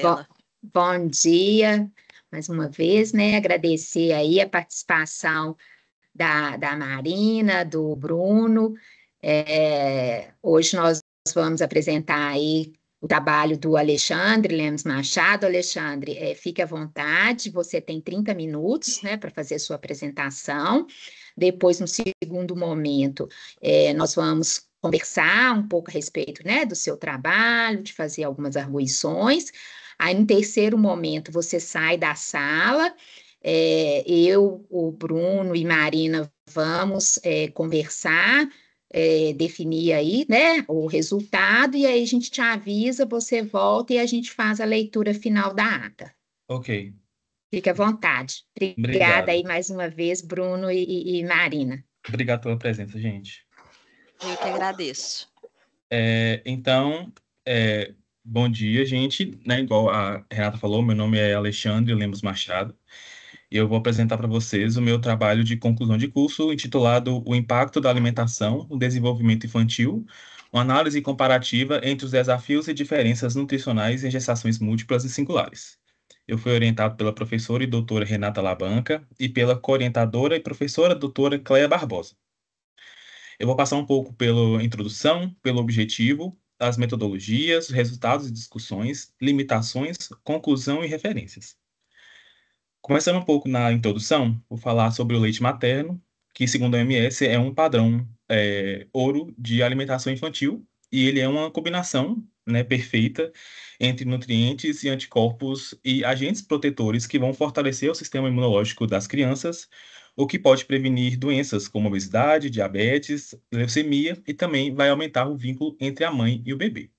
Bom, Ela. bom dia, mais uma vez, né? Agradecer aí a participação da Marina, do Bruno. Hoje nós vamos apresentar aí o trabalho do Alexandre Lemos Machado. Alexandre, fique à vontade, você tem 30 minutos, né, para fazer a sua apresentação. Depois, no segundo momento, nós vamos conversar um pouco a respeito, né, do seu trabalho, de fazer algumas arguições. Aí, no terceiro momento, você sai da sala, eu, o Bruno e Marina vamos conversar, definir aí, né, o resultado, e aí a gente te avisa, você volta e a gente faz a leitura final da ata. Ok, Fique à vontade. Obrigada obrigado. aí mais uma vez, Bruno e Marina. Obrigado pela presença, gente. Eu que agradeço. Então, bom dia, gente. Né, igual a Renata falou, meu nome é Alexandre Lemos Machado e eu vou apresentar para vocês o meu trabalho de conclusão de curso intitulado O Impacto da Alimentação no Desenvolvimento Infantil, uma análise comparativa entre os desafios e diferenças nutricionais em gestações múltiplas e singulares. Eu fui orientado pela professora e doutora Renata Labanca e pela coorientadora e professora doutora Cléia Barbosa. Eu vou passar um pouco pela introdução, pelo objetivo, as metodologias, resultados e discussões, limitações, conclusão e referências. Começando um pouco na introdução, vou falar sobre o leite materno, que, segundo a OMS, é um padrão ouro de alimentação infantil, e ele é uma combinação, né, perfeita entre nutrientes e anticorpos e agentes protetores que vão fortalecer o sistema imunológico das crianças, o que pode prevenir doenças como obesidade, diabetes, leucemia e também vai aumentar o vínculo entre a mãe e o bebê.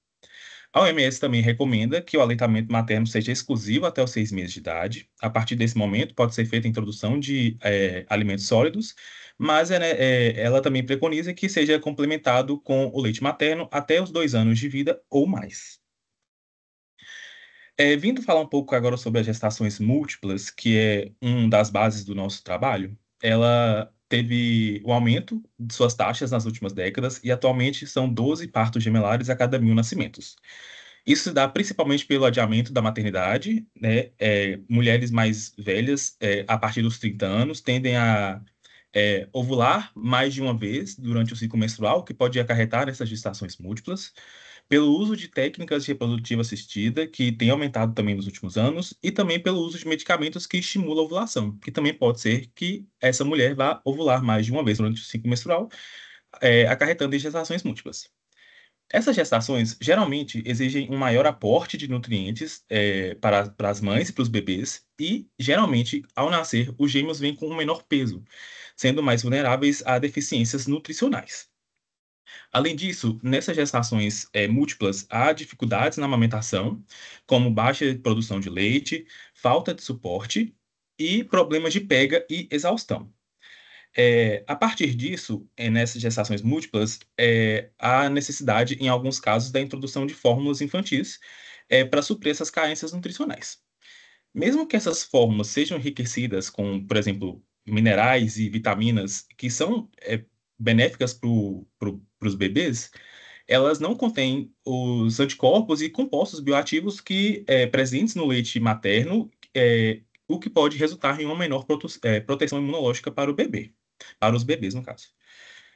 A OMS também recomenda que o aleitamento materno seja exclusivo até os 6 meses de idade. A partir desse momento, pode ser feita a introdução de alimentos sólidos, mas ela também preconiza que seja complementado com o leite materno até os 2 anos de vida ou mais. Vindo falar um pouco agora sobre as gestações múltiplas, que é uma das bases do nosso trabalho, ela teve o aumento de suas taxas nas últimas décadas e atualmente são 12 partos gemelares a cada 1.000 nascimentos. Isso se dá principalmente pelo adiamento da maternidade, né? Mulheres mais velhas, a partir dos 30 anos, tendem a ovular mais de uma vez durante o ciclo menstrual, que pode acarretar nessas gestações múltiplas, pelo uso de técnicas de reprodutiva assistida, que tem aumentado também nos últimos anos, e também pelo uso de medicamentos que estimulam a ovulação, que também pode ser que essa mulher vá ovular mais de uma vez durante o ciclo menstrual, acarretando em gestações múltiplas. Essas gestações geralmente exigem um maior aporte de nutrientes para as mães e para os bebês, e geralmente, ao nascer, os gêmeos vêm com um menor peso, sendo mais vulneráveis a deficiências nutricionais. Além disso, nessas gestações múltiplas, há dificuldades na amamentação, como baixa produção de leite, falta de suporte e problemas de pega e exaustão. A partir disso, nessas gestações múltiplas, há necessidade, em alguns casos, da introdução de fórmulas infantis para suprir essas carências nutricionais. Mesmo que essas fórmulas sejam enriquecidas com, por exemplo, minerais e vitaminas que são benéficas para os bebês, elas não contêm os anticorpos e compostos bioativos que presentes no leite materno, o que pode resultar em uma menor proteção imunológica para o bebê, para os bebês, no caso.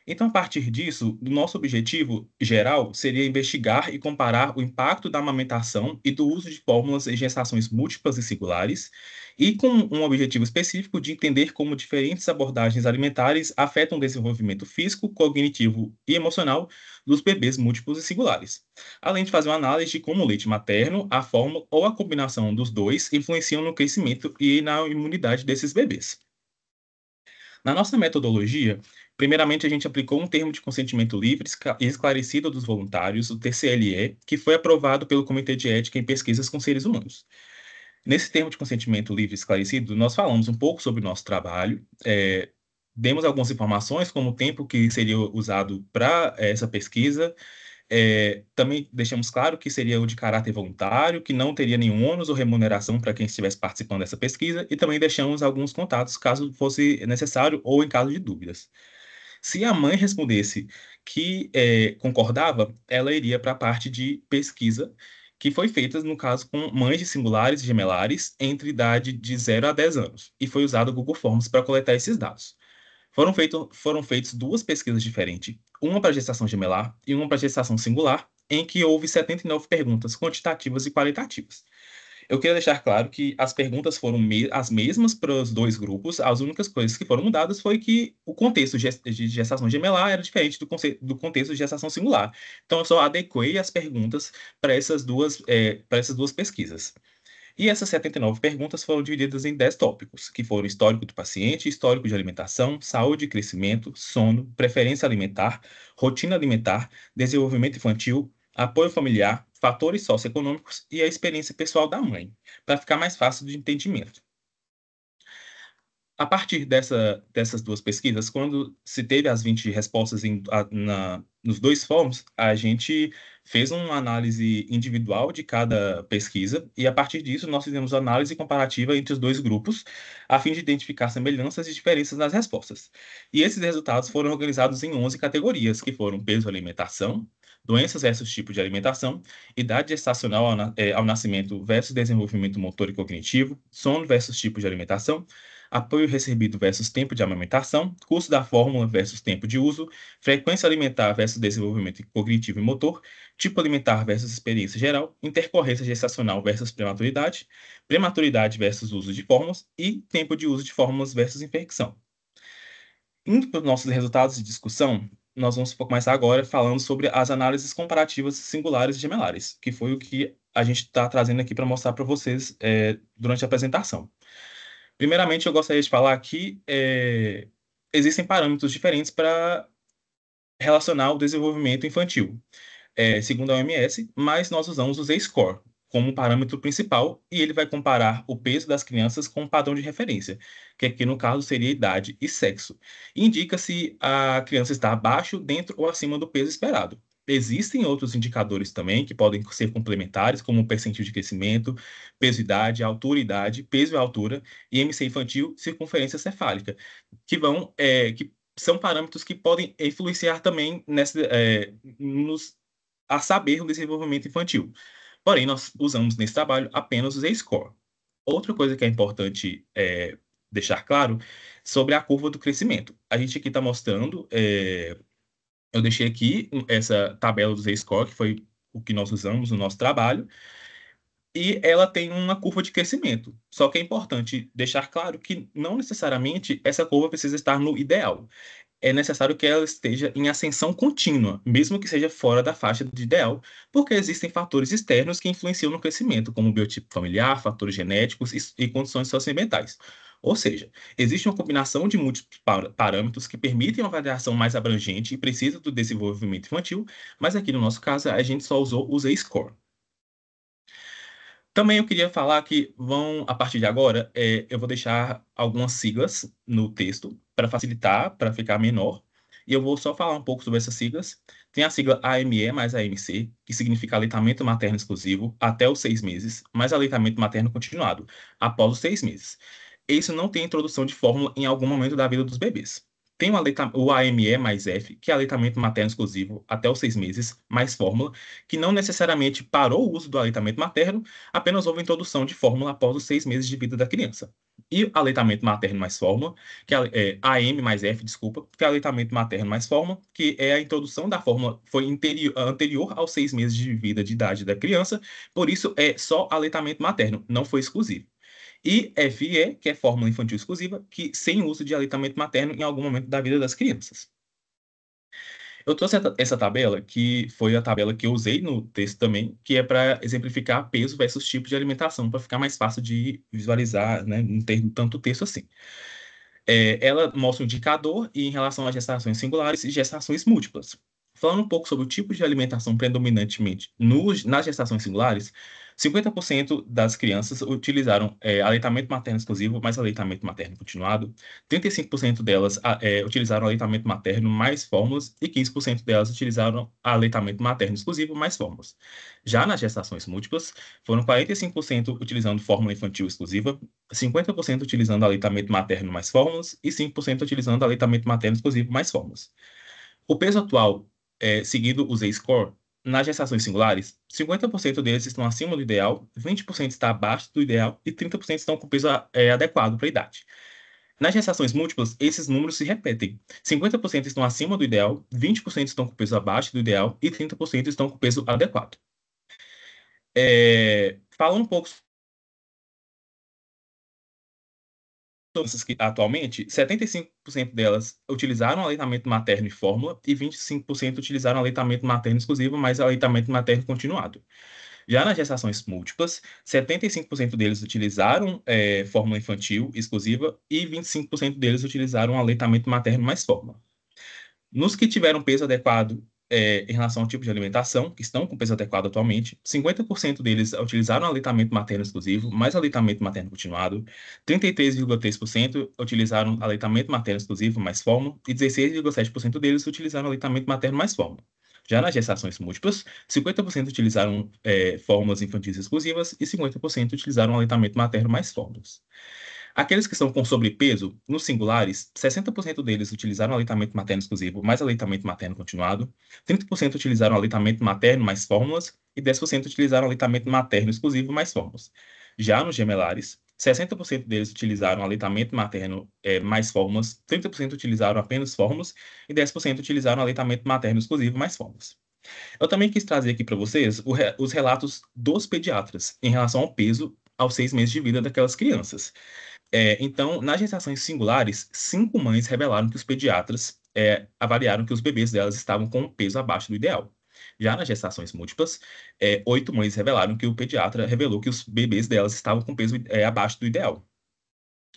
Então, a partir disso, o nosso objetivo geral seria investigar e comparar o impacto da amamentação e do uso de fórmulas em gestações múltiplas e singulares, e com um objetivo específico de entender como diferentes abordagens alimentares afetam o desenvolvimento físico, cognitivo e emocional dos bebês múltiplos e singulares, além de fazer uma análise de como o leite materno, a fórmula ou a combinação dos dois influenciam no crescimento e na imunidade desses bebês. Na nossa metodologia, primeiramente a gente aplicou um termo de consentimento livre e esclarecido dos voluntários, o TCLE, que foi aprovado pelo Comitê de Ética em Pesquisas com Seres Humanos. Nesse termo de consentimento livre e esclarecido, nós falamos um pouco sobre o nosso trabalho, demos algumas informações, como o tempo que seria usado para essa pesquisa. Também deixamos claro que seria o de caráter voluntário, que não teria nenhum ônus ou remuneração para quem estivesse participando dessa pesquisa, e também deixamos alguns contatos caso fosse necessário ou em caso de dúvidas. Se a mãe respondesse que concordava, ela iria para a parte de pesquisa, que foi feita, no caso, com mães de singulares e gemelares entre idade de 0 a 10 anos, e foi usado o Google Forms para coletar esses dados. Foram feitas duas pesquisas diferentes, uma para gestação gemelar e uma para gestação singular, em que houve 79 perguntas quantitativas e qualitativas. Eu queria deixar claro que as perguntas foram as mesmas para os dois grupos. As únicas coisas que foram mudadas foi que o contexto de gestação gemelar era diferente do contexto de gestação singular. Então, eu só adequei as perguntas para essas duas pesquisas. E essas 79 perguntas foram divididas em 10 tópicos, que foram histórico do paciente, histórico de alimentação, saúde e crescimento, sono, preferência alimentar, rotina alimentar, desenvolvimento infantil, apoio familiar, fatores socioeconômicos e a experiência pessoal da mãe, para ficar mais fácil de entendimento. A partir dessas duas pesquisas, quando se teve as 20 respostas nos dois fóruns, a gente fez uma análise individual de cada pesquisa e, a partir disso, nós fizemos análise comparativa entre os dois grupos, a fim de identificar semelhanças e diferenças nas respostas. E esses resultados foram organizados em 11 categorias, que foram peso e alimentação, doenças versus tipo de alimentação, idade gestacional ao nascimento versus desenvolvimento motor e cognitivo, sono versus tipo de alimentação, apoio recebido versus tempo de amamentação, custo da fórmula versus tempo de uso, frequência alimentar versus desenvolvimento cognitivo e motor, tipo alimentar versus experiência geral, intercorrência gestacional versus prematuridade, prematuridade versus uso de fórmulas e tempo de uso de fórmulas versus infecção. Indo para os nossos resultados de discussão, nós vamos começar agora falando sobre as análises comparativas singulares e gemelares, que foi o que a gente está trazendo aqui para mostrar para vocês durante a apresentação. Primeiramente, eu gostaria de falar que existem parâmetros diferentes para relacionar o desenvolvimento infantil, segundo a OMS, mas nós usamos o Z-score como parâmetro principal e ele vai comparar o peso das crianças com um padrão de referência, que aqui no caso seria idade e sexo. E indica se a criança está abaixo, dentro ou acima do peso esperado. Existem outros indicadores também que podem ser complementares, como o percentil de crescimento, peso e idade, peso e altura, IMC infantil, circunferência cefálica, que são parâmetros que podem influenciar também a saber o desenvolvimento infantil. Porém, nós usamos nesse trabalho apenas o Z-score. Outra coisa que é importante deixar claro sobre a curva do crescimento. A gente aqui está mostrando, eu deixei aqui essa tabela do Z-score, que foi o que nós usamos no nosso trabalho, e ela tem uma curva de crescimento. Só que é importante deixar claro que não necessariamente essa curva precisa estar no ideal. É necessário que ela esteja em ascensão contínua, mesmo que seja fora da faixa de ideal, porque existem fatores externos que influenciam no crescimento, como biotipo familiar, fatores genéticos e condições socioambientais. Ou seja, existe uma combinação de múltiplos parâmetros que permitem uma avaliação mais abrangente e precisa do desenvolvimento infantil, mas aqui no nosso caso a gente só usou o Z-score. Também eu queria falar que a partir de agora, eu vou deixar algumas siglas no texto para facilitar, para ficar menor. E eu vou só falar um pouco sobre essas siglas. Tem a sigla AME mais AMC, que significa aleitamento materno exclusivo até os 6 meses, mais aleitamento materno continuado, após os 6 meses. Isso não tem introdução de fórmula em algum momento da vida dos bebês. Tem o AME mais F, que é aleitamento materno exclusivo até os 6 meses, mais fórmula, que não necessariamente parou o uso do aleitamento materno, apenas houve introdução de fórmula após os 6 meses de vida da criança. E aleitamento materno mais fórmula, que é AM mais F, desculpa, que é aleitamento materno mais fórmula, que é a introdução da fórmula foi anterior aos 6 meses de vida de idade da criança, por isso é só aleitamento materno, não foi exclusivo. E FE, que é fórmula infantil exclusiva, que sem uso de aleitamento materno em algum momento da vida das crianças. Eu trouxe essa tabela, que foi a tabela que eu usei no texto também, que é para exemplificar peso versus tipo de alimentação, para ficar mais fácil de visualizar, né, não ter tanto texto assim. Ela mostra o indicador e em relação às gestações singulares e gestações múltiplas. Falando um pouco sobre o tipo de alimentação predominantemente nas gestações singulares, 50% das crianças utilizaram aleitamento materno exclusivo mais aleitamento materno continuado, 35% delas utilizaram aleitamento materno mais fórmulas e 15% delas utilizaram aleitamento materno exclusivo mais fórmulas. Já nas gestações múltiplas, foram 45% utilizando fórmula infantil exclusiva, 50% utilizando aleitamento materno mais fórmulas e 5% utilizando aleitamento materno exclusivo mais fórmulas. O peso atual, seguindo o Z-score, nas gestações singulares, 50% deles estão acima do ideal, 20% está abaixo do ideal e 30% estão com peso adequado para a idade. Nas gestações múltiplas, esses números se repetem. 50% estão acima do ideal, 20% estão com peso abaixo do ideal e 30% estão com peso adequado. Falando um pouco que atualmente, 75% delas utilizaram aleitamento materno e fórmula e 25% utilizaram aleitamento materno exclusivo, mais aleitamento materno continuado. Já nas gestações múltiplas, 75% deles utilizaram fórmula infantil exclusiva e 25% deles utilizaram aleitamento materno mais fórmula. Nos que tiveram peso adequado em relação ao tipo de alimentação, que estão com peso adequado atualmente, 50% deles utilizaram aleitamento materno exclusivo, mais aleitamento materno continuado, 33,3% utilizaram aleitamento materno exclusivo, mais fórmula, e 16,7% deles utilizaram aleitamento materno mais fórmula. Já nas gestações múltiplas, 50% utilizaram fórmulas infantis exclusivas e 50% utilizaram aleitamento materno mais fórmulas. Aqueles que estão com sobrepeso, nos singulares, 60% deles utilizaram aleitamento materno exclusivo mais aleitamento materno continuado, 30% utilizaram aleitamento materno mais fórmulas e 10% utilizaram aleitamento materno exclusivo mais fórmulas. Já nos gemelares, 60% deles utilizaram aleitamento materno mais fórmulas, 30% utilizaram apenas fórmulas e 10% utilizaram aleitamento materno exclusivo mais fórmulas. Eu também quis trazer aqui para vocês os relatos dos pediatras em relação ao peso aos 6 meses de vida daquelas crianças. Então, nas gestações singulares, 5 mães revelaram que os pediatras avaliaram que os bebês delas estavam com um peso abaixo do ideal. Já nas gestações múltiplas, 8 mães revelaram que o pediatra revelou que os bebês delas estavam com peso abaixo do ideal,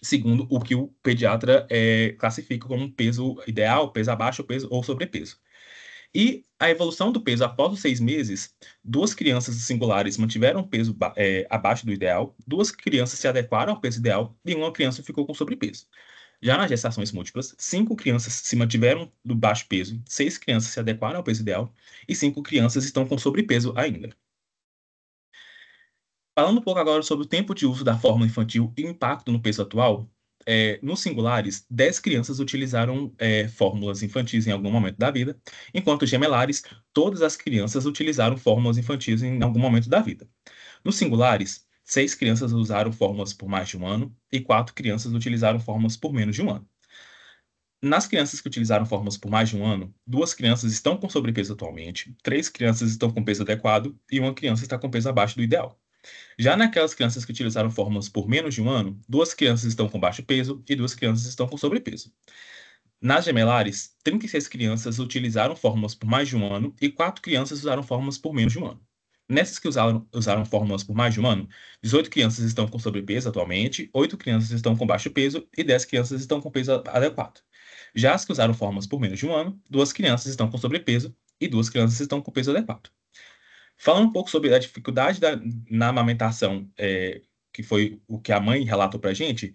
segundo o que o pediatra classifica como peso ideal, peso abaixo ou sobrepeso. E a evolução do peso após os 6 meses, 2 crianças singulares mantiveram o peso abaixo do ideal, 2 crianças se adequaram ao peso ideal e 1 criança ficou com sobrepeso. Já nas gestações múltiplas, 5 crianças se mantiveram do baixo peso, 6 crianças se adequaram ao peso ideal e 5 crianças estão com sobrepeso ainda. Falando um pouco agora sobre o tempo de uso da fórmula infantil e o impacto no peso atual, nos singulares, 10 crianças utilizaram fórmulas infantis em algum momento da vida, enquanto gemelares, todas as crianças utilizaram fórmulas infantis em algum momento da vida. Nos singulares, 6 crianças usaram fórmulas por mais de 1 ano e 4 crianças utilizaram fórmulas por menos de 1 ano. Nas crianças que utilizaram fórmulas por mais de 1 ano, 2 crianças estão com sobrepeso atualmente, 3 crianças estão com peso adequado e 1 criança está com peso abaixo do ideal. Já naquelas crianças que utilizaram fórmulas por menos de 1 ano, 2 crianças estão com baixo peso e 2 crianças estão com sobrepeso. Nas gemelares, 36 crianças utilizaram fórmulas por mais de 1 ano e 4 crianças usaram fórmulas por menos de 1 ano. Nessas que usaram fórmulas por mais de 1 ano, 18 crianças estão com sobrepeso atualmente, 8 crianças estão com baixo peso e 10 crianças estão com peso adequado. Já as que usaram fórmulas por menos de 1 ano, 2 crianças estão com sobrepeso e 2 crianças estão com peso adequado. Falando um pouco sobre a dificuldade na amamentação, que foi o que a mãe relatou para a gente,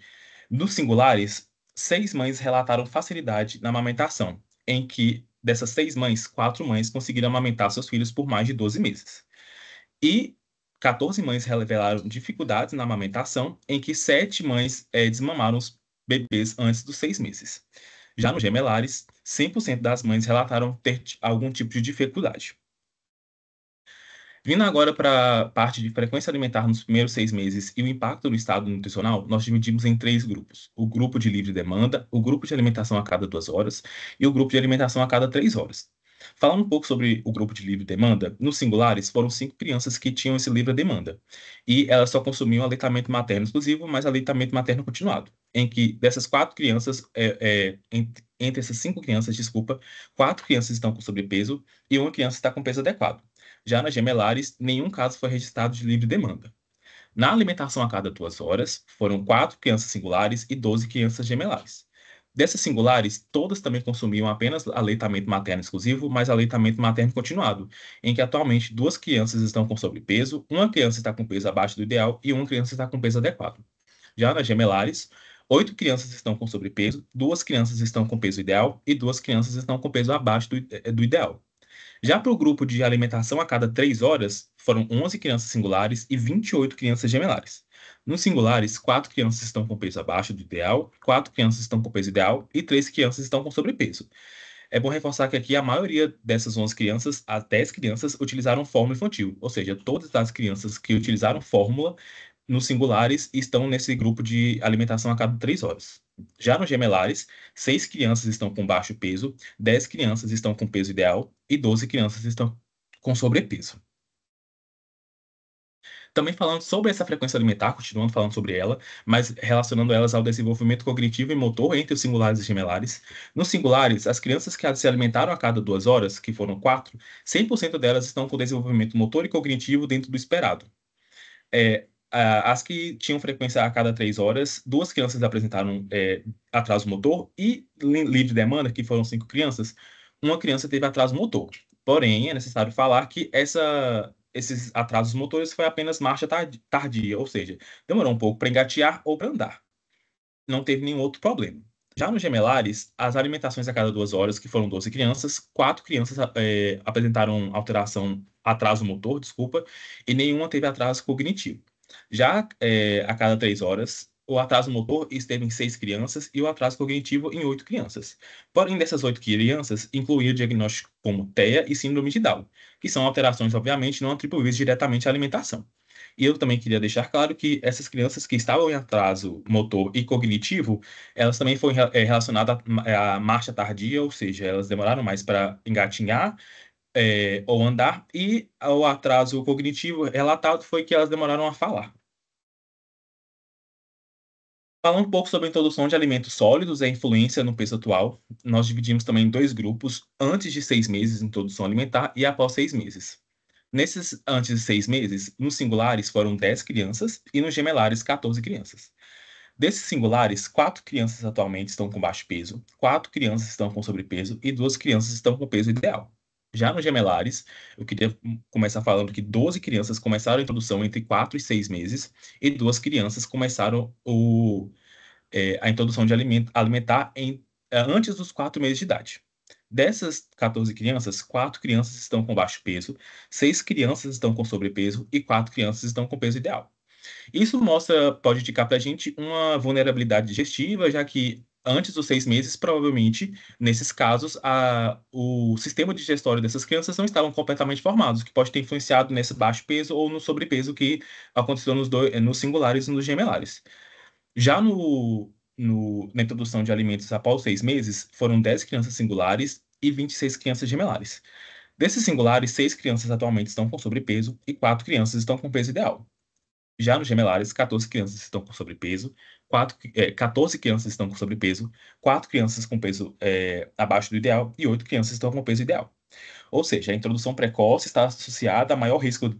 nos singulares, 6 mães relataram facilidade na amamentação, em que dessas 6 mães, 4 mães conseguiram amamentar seus filhos por mais de 12 meses. E 14 mães revelaram dificuldades na amamentação, em que 7 mães desmamaram os bebês antes dos 6 meses. Já nos gemelares, 100% das mães relataram ter algum tipo de dificuldade. Vindo agora para a parte de frequência alimentar nos primeiros 6 meses e o impacto no estado nutricional, nós dividimos em 3 grupos. O grupo de livre demanda, o grupo de alimentação a cada 2 horas e o grupo de alimentação a cada 3 horas. Falando um pouco sobre o grupo de livre demanda, nos singulares foram 5 crianças que tinham esse livre demanda. E elas só consumiam aleitamento materno exclusivo, mais aleitamento materno continuado. Em que dessas 4 crianças, entre essas 5 crianças, 4 crianças estão com sobrepeso e 1 criança está com peso adequado. Já nas gemelares, nenhum caso foi registrado de livre demanda. Na alimentação a cada 2 horas, foram 4 crianças singulares e 12 crianças gemelares. Dessas singulares, todas também consumiam apenas aleitamento materno exclusivo, mais aleitamento materno continuado, em que atualmente 2 crianças estão com sobrepeso, 1 criança está com peso abaixo do ideal e 1 criança está com peso adequado. Já nas gemelares, 8 crianças estão com sobrepeso, 2 crianças estão com peso ideal e 2 crianças estão com peso abaixo do ideal. Já para o grupo de alimentação a cada 3 horas, foram 11 crianças singulares e 28 crianças gemelares. Nos singulares, 4 crianças estão com peso abaixo do ideal, 4 crianças estão com peso ideal e 3 crianças estão com sobrepeso. É bom reforçar que aqui a maioria dessas 11 crianças, as 10 crianças, utilizaram fórmula infantil, ou seja, todas as crianças que utilizaram fórmula nos singulares estão nesse grupo de alimentação a cada 3 horas. Já nos gemelares, 6 crianças estão com baixo peso, 10 crianças estão com peso ideal e 12 crianças estão com sobrepeso. Também falando sobre essa frequência alimentar, continuando falando sobre ela, mas relacionando elas ao desenvolvimento cognitivo e motor entre os singulares e gemelares. Nos singulares, as crianças que se alimentaram a cada 2 horas, que foram 4, 100% delas estão com desenvolvimento motor e cognitivo dentro do esperado. As que tinham frequência a cada 3 horas, 2 crianças apresentaram atraso motor e livre demanda, que foram 5 crianças, uma criança teve atraso motor. Porém, é necessário falar que esses atrasos motores foi apenas marcha tardia, ou seja, demorou um pouco para engatear ou para andar. Não teve nenhum outro problema. Já nos gemelares, as alimentações a cada 2 horas, que foram 12 crianças, 4 crianças apresentaram atraso motor, desculpa, e nenhuma teve atraso cognitivo. Já a cada 3 horas, o atraso motor esteve em 6 crianças e o atraso cognitivo em 8 crianças. Porém, dessas 8 crianças, incluía diagnóstico como TEA e síndrome de Down, que são alterações, obviamente, não atribuíveis diretamente à alimentação. E eu também queria deixar claro que essas crianças que estavam em atraso motor e cognitivo, elas também foram relacionadas à marcha tardia, ou seja, elas demoraram mais para engatinhar ou andar, e o atraso cognitivo relatado foi que elas demoraram a falar. Falando um pouco sobre a introdução de alimentos sólidos e a influência no peso atual, nós dividimos também em 2 grupos, antes de 6 meses, introdução alimentar, e após 6 meses. Nesses antes de 6 meses, nos singulares foram 10 crianças e nos gemelares 14 crianças. Desses singulares, 4 crianças atualmente estão com baixo peso, 4 crianças estão com sobrepeso e 2 crianças estão com peso ideal. Já nos gemelares, eu queria começar falando que 12 crianças começaram a introdução entre 4 e 6 meses e 2 crianças começaram a introdução de alimentar antes dos 4 meses de idade. Dessas 14 crianças, 4 crianças estão com baixo peso, 6 crianças estão com sobrepeso e 4 crianças estão com peso ideal. Isso pode indicar para a gente uma vulnerabilidade digestiva, já que antes dos 6 meses, provavelmente, nesses casos, o sistema digestório dessas crianças não estavam completamente formados, que pode ter influenciado nesse baixo peso ou no sobrepeso que aconteceu nos singulares e nos gemelares. Já na introdução de alimentos após 6 meses, foram 10 crianças singulares e 26 crianças gemelares. Desses singulares, 6 crianças atualmente estão com sobrepeso e 4 crianças estão com peso ideal. Já nos gemelares, 14 crianças estão com sobrepeso, 14 crianças estão com sobrepeso, 4 crianças com peso abaixo do ideal e 8 crianças estão com peso ideal. Ou seja, a introdução precoce está associada a maior risco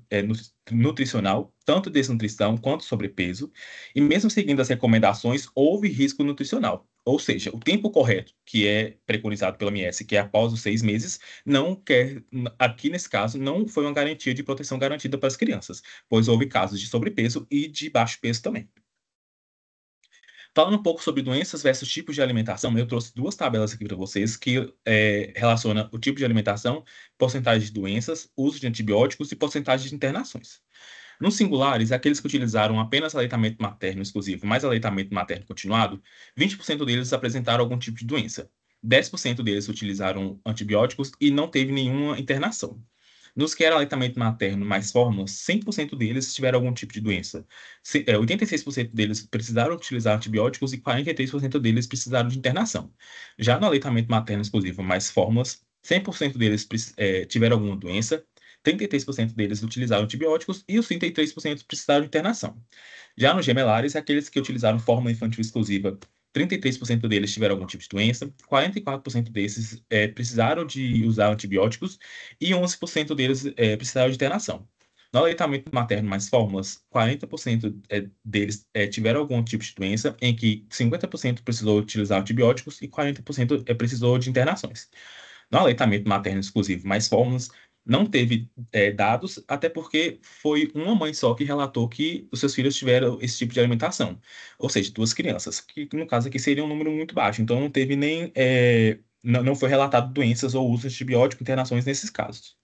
nutricional, tanto desnutrição quanto sobrepeso, e mesmo seguindo as recomendações, houve risco nutricional. Ou seja, o tempo correto, que é preconizado pela OMS, que é após os 6 meses, aqui nesse caso, não foi uma garantia de proteção garantida para as crianças, pois houve casos de sobrepeso e de baixo peso também. Falando um pouco sobre doenças versus tipos de alimentação, eu trouxe 2 tabelas aqui para vocês que relacionam o tipo de alimentação, porcentagem de doenças, uso de antibióticos e porcentagem de internações. Nos singulares, aqueles que utilizaram apenas aleitamento materno exclusivo mais aleitamento materno continuado, 20% deles apresentaram algum tipo de doença. 10% deles utilizaram antibióticos e não teve nenhuma internação. Nos que era aleitamento materno mais fórmulas, 100% deles tiveram algum tipo de doença. 86% deles precisaram utilizar antibióticos e 43% deles precisaram de internação. Já no aleitamento materno exclusivo mais fórmulas, 100% deles tiveram alguma doença, 33% deles utilizaram antibióticos e os 33% precisaram de internação. Já nos gemelares, aqueles que utilizaram fórmula infantil exclusiva, 33% deles tiveram algum tipo de doença, 44% desses precisaram de usar antibióticos e 11% deles precisaram de internação. No aleitamento materno mais fórmulas, 40% deles tiveram algum tipo de doença, em que 50% precisou utilizar antibióticos e 40% precisou de internações. No aleitamento materno exclusivo mais fórmulas, não teve dados, até porque foi uma mãe só que relatou que os seus filhos tiveram esse tipo de alimentação. Ou seja, 2 crianças, que no caso aqui seria um número muito baixo. Então não teve nem. Não foi relatado doenças ou uso de antibiótico, internações nesses casos.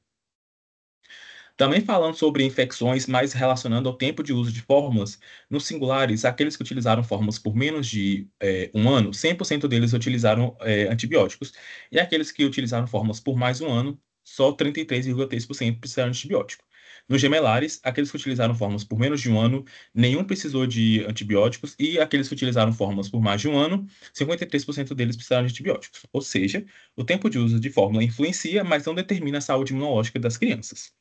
Também falando sobre infecções, mas relacionando ao tempo de uso de fórmulas, nos singulares, aqueles que utilizaram fórmulas por menos de um ano, 100% deles utilizaram antibióticos, e aqueles que utilizaram fórmulas por mais um ano, só 33,3% precisaram de antibiótico. Nos gemelares, aqueles que utilizaram fórmulas por menos de um ano, nenhum precisou de antibióticos, e aqueles que utilizaram fórmulas por mais de um ano, 53% deles precisaram de antibióticos. Ou seja, o tempo de uso de fórmula influencia, mas não determina a saúde imunológica das crianças.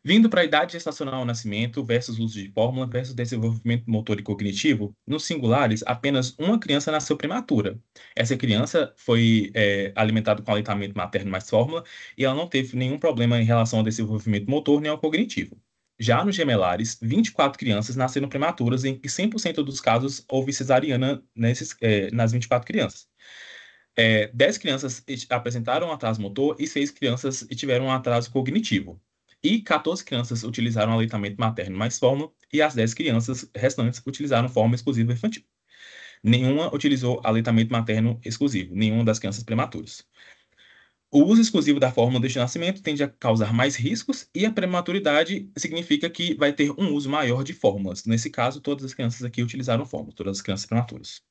Vindo para a idade gestacional ao nascimento versus uso de fórmula versus desenvolvimento motor e cognitivo, nos singulares, apenas uma criança nasceu prematura. Essa criança foi alimentada com aleitamento materno mais fórmula e ela não teve nenhum problema em relação ao desenvolvimento motor nem ao cognitivo. Já nos gemelares, 24 crianças nasceram prematuras, em que 100% dos casos houve cesariana nas 24 crianças. 10 crianças apresentaram atraso motor e 6 crianças tiveram um atraso cognitivo. E 14 crianças utilizaram aleitamento materno mais fórmula e as 10 crianças restantes utilizaram fórmula exclusiva infantil. Nenhuma utilizou aleitamento materno exclusivo, nenhuma das crianças prematuras. O uso exclusivo da fórmula desde o nascimento tende a causar mais riscos e a prematuridade significa que vai ter um uso maior de fórmulas. Nesse caso, todas as crianças aqui utilizaram fórmula, todas as crianças prematuras.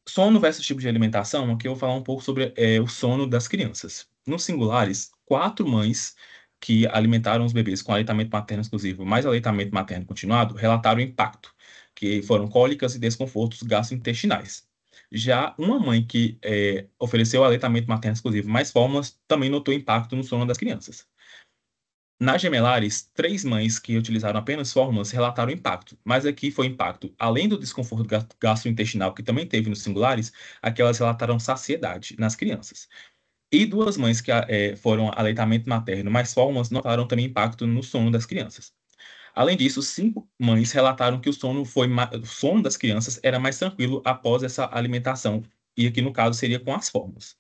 Sono versus tipo de alimentação, aqui eu vou falar um pouco sobre o sono das crianças. Nos singulares, 4 mães que alimentaram os bebês com aleitamento materno exclusivo mais aleitamento materno continuado relataram impacto, que foram cólicas e desconfortos gastrointestinais. Já uma mãe que ofereceu aleitamento materno exclusivo mais fórmulas também notou impacto no sono das crianças. Nas gemelares, 3 mães que utilizaram apenas fórmulas relataram impacto, mas aqui foi impacto, além do desconforto gastrointestinal que também teve nos singulares, aquelas relataram saciedade nas crianças. E 2 mães que foram aleitamento materno mais fórmulas notaram também impacto no sono das crianças. Além disso, 5 mães relataram que o sono das crianças era mais tranquilo após essa alimentação, e aqui no caso seria com as fórmulas,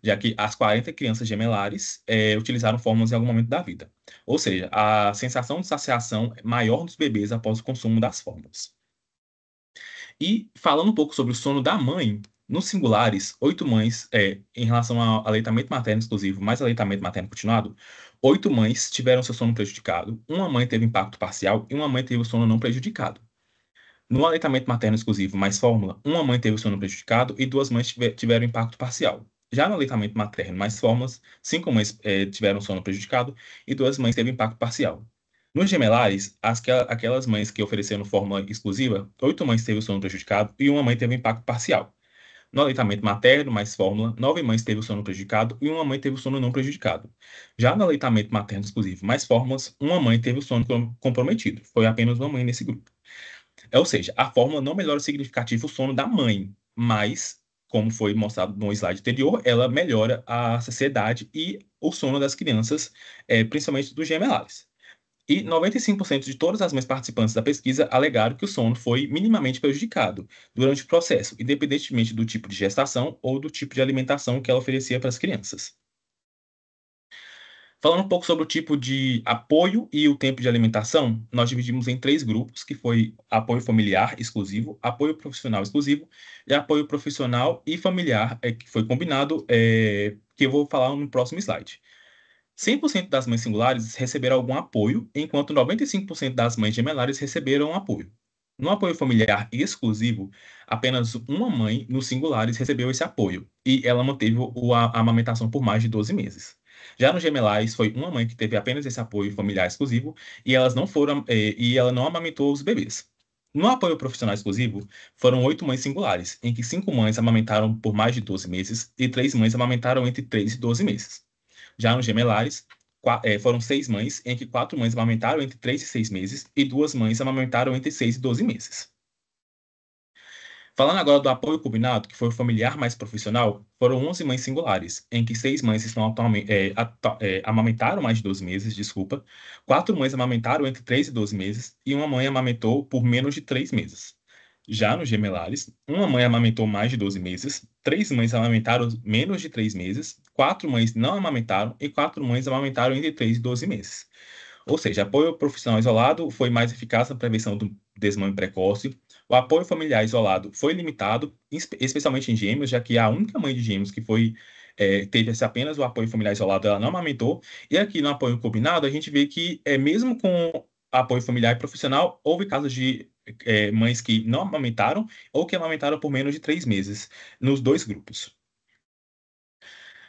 já que as 40 crianças gemelares utilizaram fórmulas em algum momento da vida. Ou seja, a sensação de saciação é maior dos bebês após o consumo das fórmulas. E falando um pouco sobre o sono da mãe, nos singulares, 8 mães, em relação ao aleitamento materno exclusivo mais aleitamento materno continuado, 8 mães tiveram seu sono prejudicado, uma mãe teve impacto parcial e uma mãe teve o sono não prejudicado. No aleitamento materno exclusivo mais fórmula, uma mãe teve o sono prejudicado e 2 mães tiveram impacto parcial. Já no aleitamento materno mais fórmulas, 5 mães tiveram sono prejudicado e 2 mães teve impacto parcial. Nos gemelares, aquelas mães que ofereceram fórmula exclusiva, 8 mães teve o sono prejudicado e uma mãe teve impacto parcial. No aleitamento materno mais fórmula, 9 mães teve o sono prejudicado e uma mãe teve o sono não prejudicado. Já no aleitamento materno exclusivo mais fórmulas, uma mãe teve o sono comprometido. Foi apenas uma mãe nesse grupo. Ou seja, a fórmula não melhora significativo o sono da mãe, mas, como foi mostrado no slide anterior, ela melhora a saciedade e o sono das crianças, principalmente dos gemelares. E 95% de todas as mães participantes da pesquisa alegaram que o sono foi minimamente prejudicado durante o processo, independentemente do tipo de gestação ou do tipo de alimentação que ela oferecia para as crianças. Falando um pouco sobre o tipo de apoio e o tempo de alimentação, nós dividimos em 3 grupos, que foi apoio familiar exclusivo, apoio profissional exclusivo e apoio profissional e familiar, que foi combinado, que eu vou falar no próximo slide. 100% das mães singulares receberam algum apoio, enquanto 95% das mães gemelares receberam apoio. No apoio familiar exclusivo, apenas uma mãe nos singulares recebeu esse apoio, e ela manteve a amamentação por mais de 12 meses. Já nos gemelares, foi uma mãe que teve apenas esse apoio familiar exclusivo, e ela não amamentou os bebês. No apoio profissional exclusivo, foram 8 mães singulares, em que 5 mães amamentaram por mais de 12 meses e 3 mães amamentaram entre 3 e 12 meses. Já nos gemelares, foram 6 mães, em que 4 mães amamentaram entre 3 e 6 meses e 2 mães amamentaram entre 6 e 12 meses. Falando agora do apoio combinado, que foi o familiar mais profissional, foram 11 mães singulares, em que 6 mães amamentaram mais de 12 meses, 4 mães amamentaram entre 3 e 12 meses e uma mãe amamentou por menos de 3 meses. Já nos gemelares, uma mãe amamentou mais de 12 meses, 3 mães amamentaram menos de 3 meses, 4 mães não amamentaram e 4 mães amamentaram entre 3 e 12 meses. Ou seja, apoio profissional isolado foi mais eficaz na prevenção do desmame precoce. O apoio familiar isolado foi limitado, especialmente em gêmeos, já que a única mãe de gêmeos que foi teve apenas o apoio familiar isolado, ela não amamentou. E aqui no apoio combinado, a gente vê que, mesmo com apoio familiar e profissional, houve casos de mães que não amamentaram ou que amamentaram por menos de 3 meses, nos dois grupos.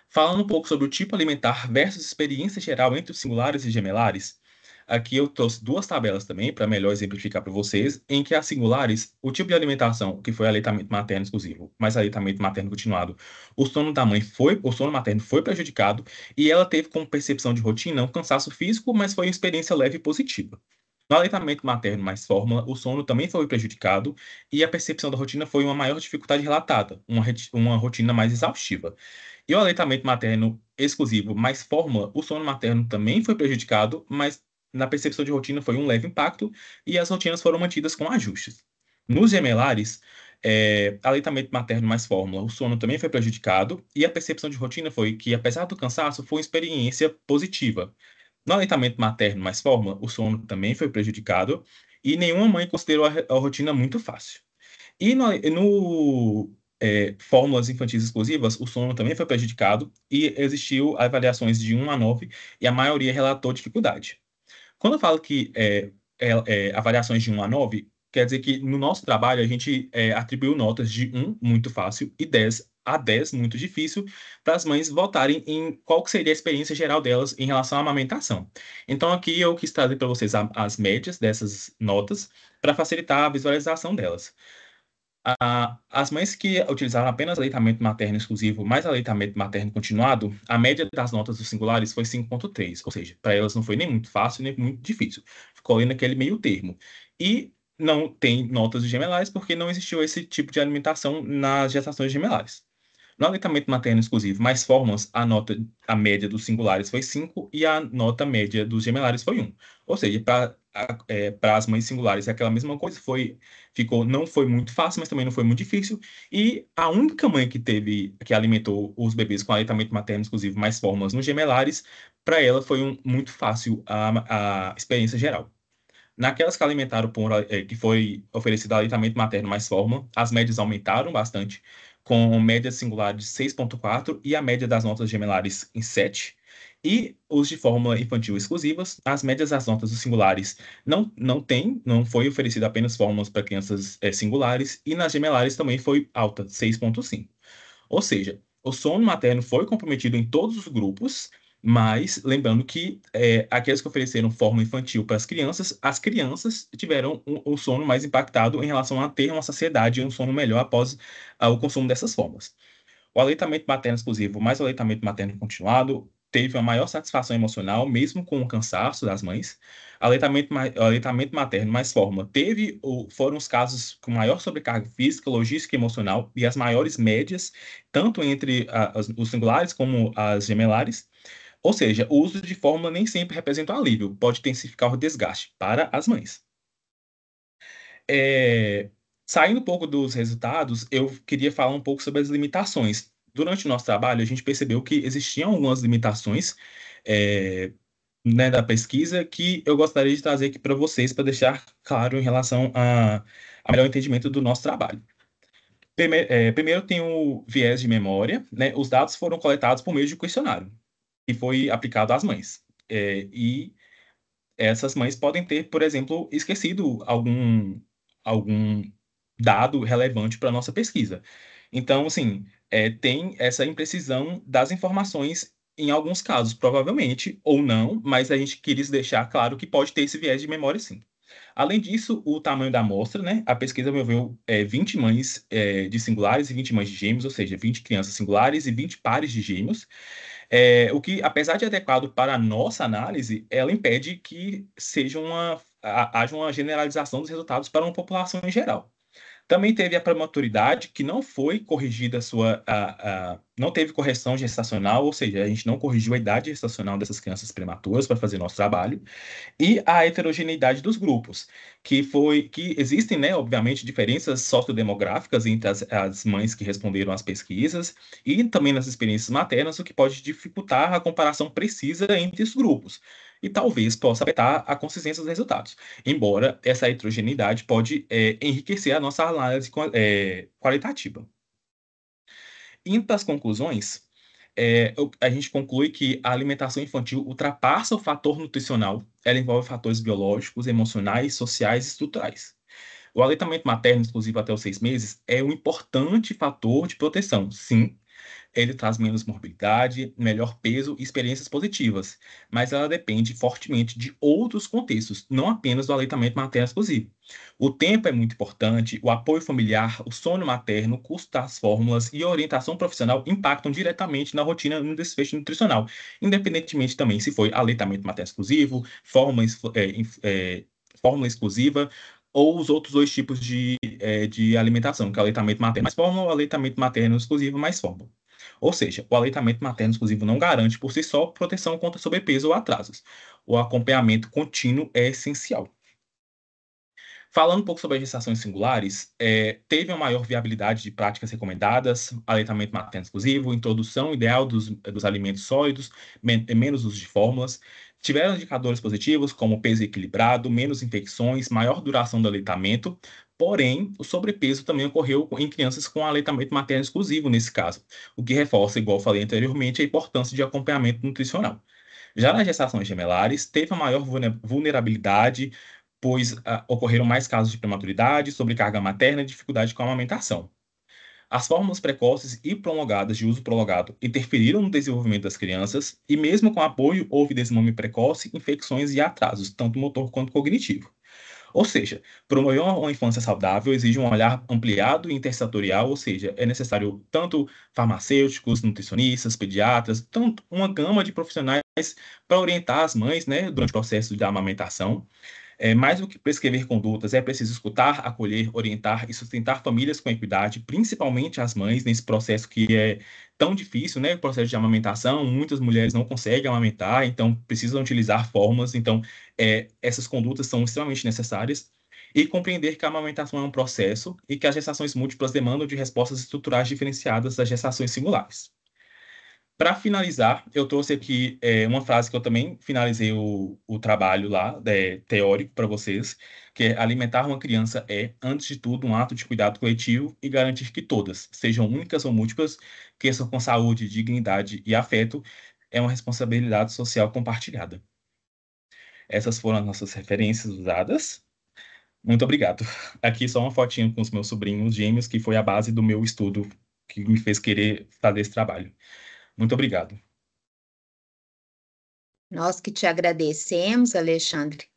Falando um pouco sobre o tipo alimentar versus experiência geral entre os singulares e gemelares, aqui eu trouxe duas tabelas também para melhor exemplificar para vocês, em que as singulares, o tipo de alimentação, que foi aleitamento materno exclusivo, mais aleitamento materno continuado, o sono materno foi prejudicado e ela teve como percepção de rotina um cansaço físico, mas foi uma experiência leve e positiva. No aleitamento materno mais fórmula, o sono também foi prejudicado e a percepção da rotina foi uma maior dificuldade relatada, uma rotina mais exaustiva. E o aleitamento materno exclusivo mais fórmula, o sono materno também foi prejudicado, mas na percepção de rotina foi um leve impacto e as rotinas foram mantidas com ajustes. Nos gemelares, aleitamento materno mais fórmula, o sono também foi prejudicado e a percepção de rotina foi que, apesar do cansaço, foi uma experiência positiva. No aleitamento materno mais fórmula, o sono também foi prejudicado e nenhuma mãe considerou a rotina muito fácil. E no fórmulas infantis exclusivas, o sono também foi prejudicado e existiu avaliações de 1 a 9 e a maioria relatou dificuldade. Quando eu falo que avaliações de 1 a 9, quer dizer que no nosso trabalho a gente atribuiu notas de 1 muito fácil e 10 a 10 muito difícil para as mães votarem em qual que seria a experiência geral delas em relação à amamentação. Então aqui eu quis trazer para vocês as médias dessas notas para facilitar a visualização delas. As mães que utilizaram apenas aleitamento materno exclusivo mais aleitamento materno continuado, a média das notas dos singulares foi 5,3, ou seja, para elas não foi nem muito fácil nem muito difícil. Ficou ali naquele meio termo. E não tem notas de gemelares porque não existiu esse tipo de alimentação nas gestações gemelares. No aleitamento materno exclusivo mais fórmulas, a média dos singulares foi 5 e a nota média dos gemelares foi 1. Ou seja, para as mães singulares é aquela mesma coisa, não foi muito fácil, mas também não foi muito difícil. E a única mãe que alimentou os bebês com aleitamento materno exclusivo mais fórmulas nos gemelares, para ela foi muito fácil a experiência geral. Naquelas que alimentaram que foi oferecido aleitamento materno mais fórmula, as médias aumentaram bastante, com média singular de 6,4 e a média das notas gemelares em 7. E os de fórmula infantil exclusivas, as médias das notas dos singulares não foi oferecido apenas fórmulas para crianças singulares, e nas gemelares também foi alta, 6,5. Ou seja, o sono materno foi comprometido em todos os grupos, mas lembrando que aqueles que ofereceram fórmula infantil para as crianças tiveram o sono mais impactado em relação a ter uma saciedade e um sono melhor após o consumo dessas fórmulas. O aleitamento materno exclusivo mais o aleitamento materno continuado teve uma maior satisfação emocional, mesmo com o cansaço das mães. Aleitamento materno mais fórmula foram os casos com maior sobrecarga física, logística e emocional e as maiores médias, tanto entre os singulares como as gemelares. Ou seja, o uso de fórmula nem sempre representa um alívio, pode intensificar o desgaste para as mães. Saindo um pouco dos resultados, eu queria falar um pouco sobre as limitações. Durante o nosso trabalho, a gente percebeu que existiam algumas limitações né, da pesquisa que eu gostaria de trazer aqui para vocês, para deixar claro em relação ao melhor entendimento do nosso trabalho. Primeiro tem o viés de memória, né? Os dados foram coletados por meio de questionário, que foi aplicado às mães. E essas mães podem ter, por exemplo, esquecido algum dado relevante para a nossa pesquisa. Então, assim, tem essa imprecisão das informações em alguns casos, provavelmente, ou não, mas a gente queria deixar claro que pode ter esse viés de memória, sim. Além disso, o tamanho da amostra, né? A pesquisa envolveu 20 mães de singulares e 20 mães de gêmeos, ou seja, 20 crianças singulares e 20 pares de gêmeos. O que, apesar de adequado para a nossa análise, ela impede que haja uma generalização dos resultados para uma população em geral. Também teve a prematuridade, que não foi corrigida não teve correção gestacional, ou seja, a gente não corrigiu a idade gestacional dessas crianças prematuras para fazer nosso trabalho, e a heterogeneidade dos grupos, que existem, né, obviamente, diferenças sociodemográficas entre as mães que responderam às pesquisas e também nas experiências maternas, o que pode dificultar a comparação precisa entre os grupos e talvez possa afetar a consistência dos resultados, embora essa heterogeneidade pode enriquecer a nossa análise qualitativa. Indo para as conclusões, A gente conclui que a alimentação infantil ultrapassa o fator nutricional, ela envolve fatores biológicos, emocionais, sociais e estruturais. O aleitamento materno exclusivo até os 6 meses é um importante fator de proteção, sim, ele traz menos morbidade, melhor peso e experiências positivas, mas ela depende fortemente de outros contextos, não apenas do aleitamento materno exclusivo. O tempo é muito importante, o apoio familiar, o sono materno, o custo das fórmulas e a orientação profissional impactam diretamente na rotina e no desfecho nutricional, independentemente também se foi aleitamento materno exclusivo, fórmula exclusiva, ou os outros dois tipos de alimentação, que é o aleitamento materno mais fórmula ou aleitamento materno exclusivo mais fórmula. Ou seja, o aleitamento materno exclusivo não garante por si só proteção contra sobrepeso ou atrasos. O acompanhamento contínuo é essencial. Falando um pouco sobre as gestações singulares, teve uma maior viabilidade de práticas recomendadas, aleitamento materno exclusivo, introdução ideal dos alimentos sólidos, menos uso de fórmulas. Tiveram indicadores positivos, como peso equilibrado, menos infecções, maior duração do aleitamento, porém, o sobrepeso também ocorreu em crianças com aleitamento materno exclusivo, nesse caso, o que reforça, igual eu falei anteriormente, a importância de acompanhamento nutricional. Já nas gestações gemelares, teve uma maior vulnerabilidade, pois ocorreram mais casos de prematuridade, sobrecarga materna e dificuldade com a amamentação. As fórmulas precoces e prolongadas de uso prolongado interferiram no desenvolvimento das crianças e, mesmo com apoio, houve desmame precoce, infecções e atrasos, tanto motor quanto cognitivo. Ou seja, promover uma infância saudável exige um olhar ampliado e intersetorial, ou seja, é necessário tanto farmacêuticos, nutricionistas, pediatras, tanto uma gama de profissionais para orientar as mães, né, durante o processo de amamentação. Mais do que prescrever condutas, é preciso escutar, acolher, orientar e sustentar famílias com equidade, principalmente as mães, nesse processo que é tão difícil, né? O processo de amamentação, muitas mulheres não conseguem amamentar, então precisam utilizar fórmulas. Então, essas condutas são extremamente necessárias. E compreender que a amamentação é um processo e que as gestações múltiplas demandam de respostas estruturais diferenciadas das gestações singulares. Para finalizar, eu trouxe aqui uma frase que eu também finalizei o trabalho lá, teórico para vocês, que é: alimentar uma criança é, antes de tudo, um ato de cuidado coletivo e garantir que todas, sejam únicas ou múltiplas, cresçam com saúde, dignidade e afeto, é uma responsabilidade social compartilhada. Essas foram as nossas referências usadas. Muito obrigado. Aqui só uma fotinha com os meus sobrinhos gêmeos, que foi a base do meu estudo que me fez querer fazer esse trabalho. Muito obrigado. Nós que te agradecemos, Alexandre,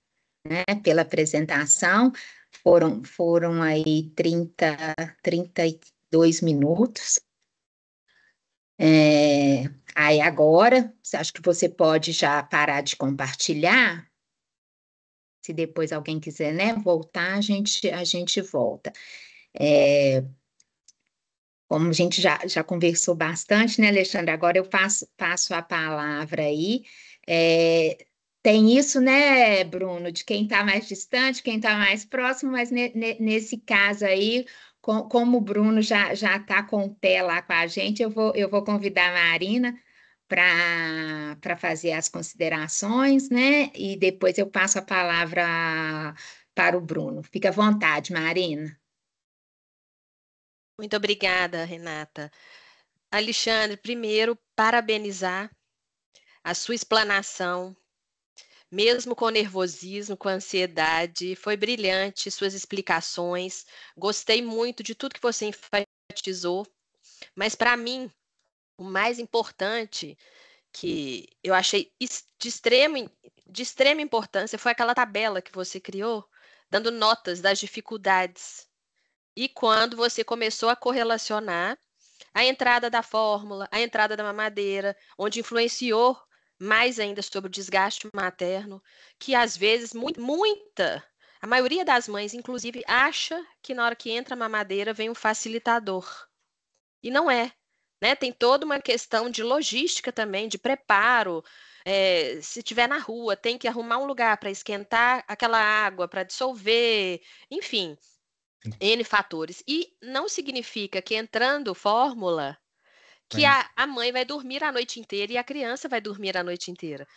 né, pela apresentação. Foram aí 32 minutos. Aí agora, acho que você pode já parar de compartilhar. Se depois alguém quiser, né, voltar, a gente volta. Como a gente já conversou bastante, né, Alexandre? Agora eu passo a palavra aí. Tem isso, né, Bruno, de quem está mais distante, quem está mais próximo, mas nesse caso aí, como o Bruno já está com o pé lá com a gente, eu vou convidar a Marina para fazer as considerações, né? E depois eu passo a palavra para o Bruno. Fica à vontade, Marina. Muito obrigada, Renata. Alexandre, primeiro, parabenizar a sua explanação, mesmo com nervosismo, com ansiedade, foi brilhante suas explicações. Gostei muito de tudo que você enfatizou, mas para mim, o mais importante que eu achei de extrema importância foi aquela tabela que você criou, dando notas das dificuldades. E quando você começou a correlacionar a entrada da fórmula, a entrada da mamadeira, onde influenciou mais ainda sobre o desgaste materno, que às vezes, a maioria das mães, inclusive, acha que na hora que entra a mamadeira vem um facilitador. E não é, né? Tem toda uma questão de logística também, de preparo. Se estiver na rua, tem que arrumar um lugar para esquentar aquela água, para dissolver, enfim, N fatores. E não significa que entrando fórmula, que a mãe vai dormir a noite inteira e a criança vai dormir a noite inteira.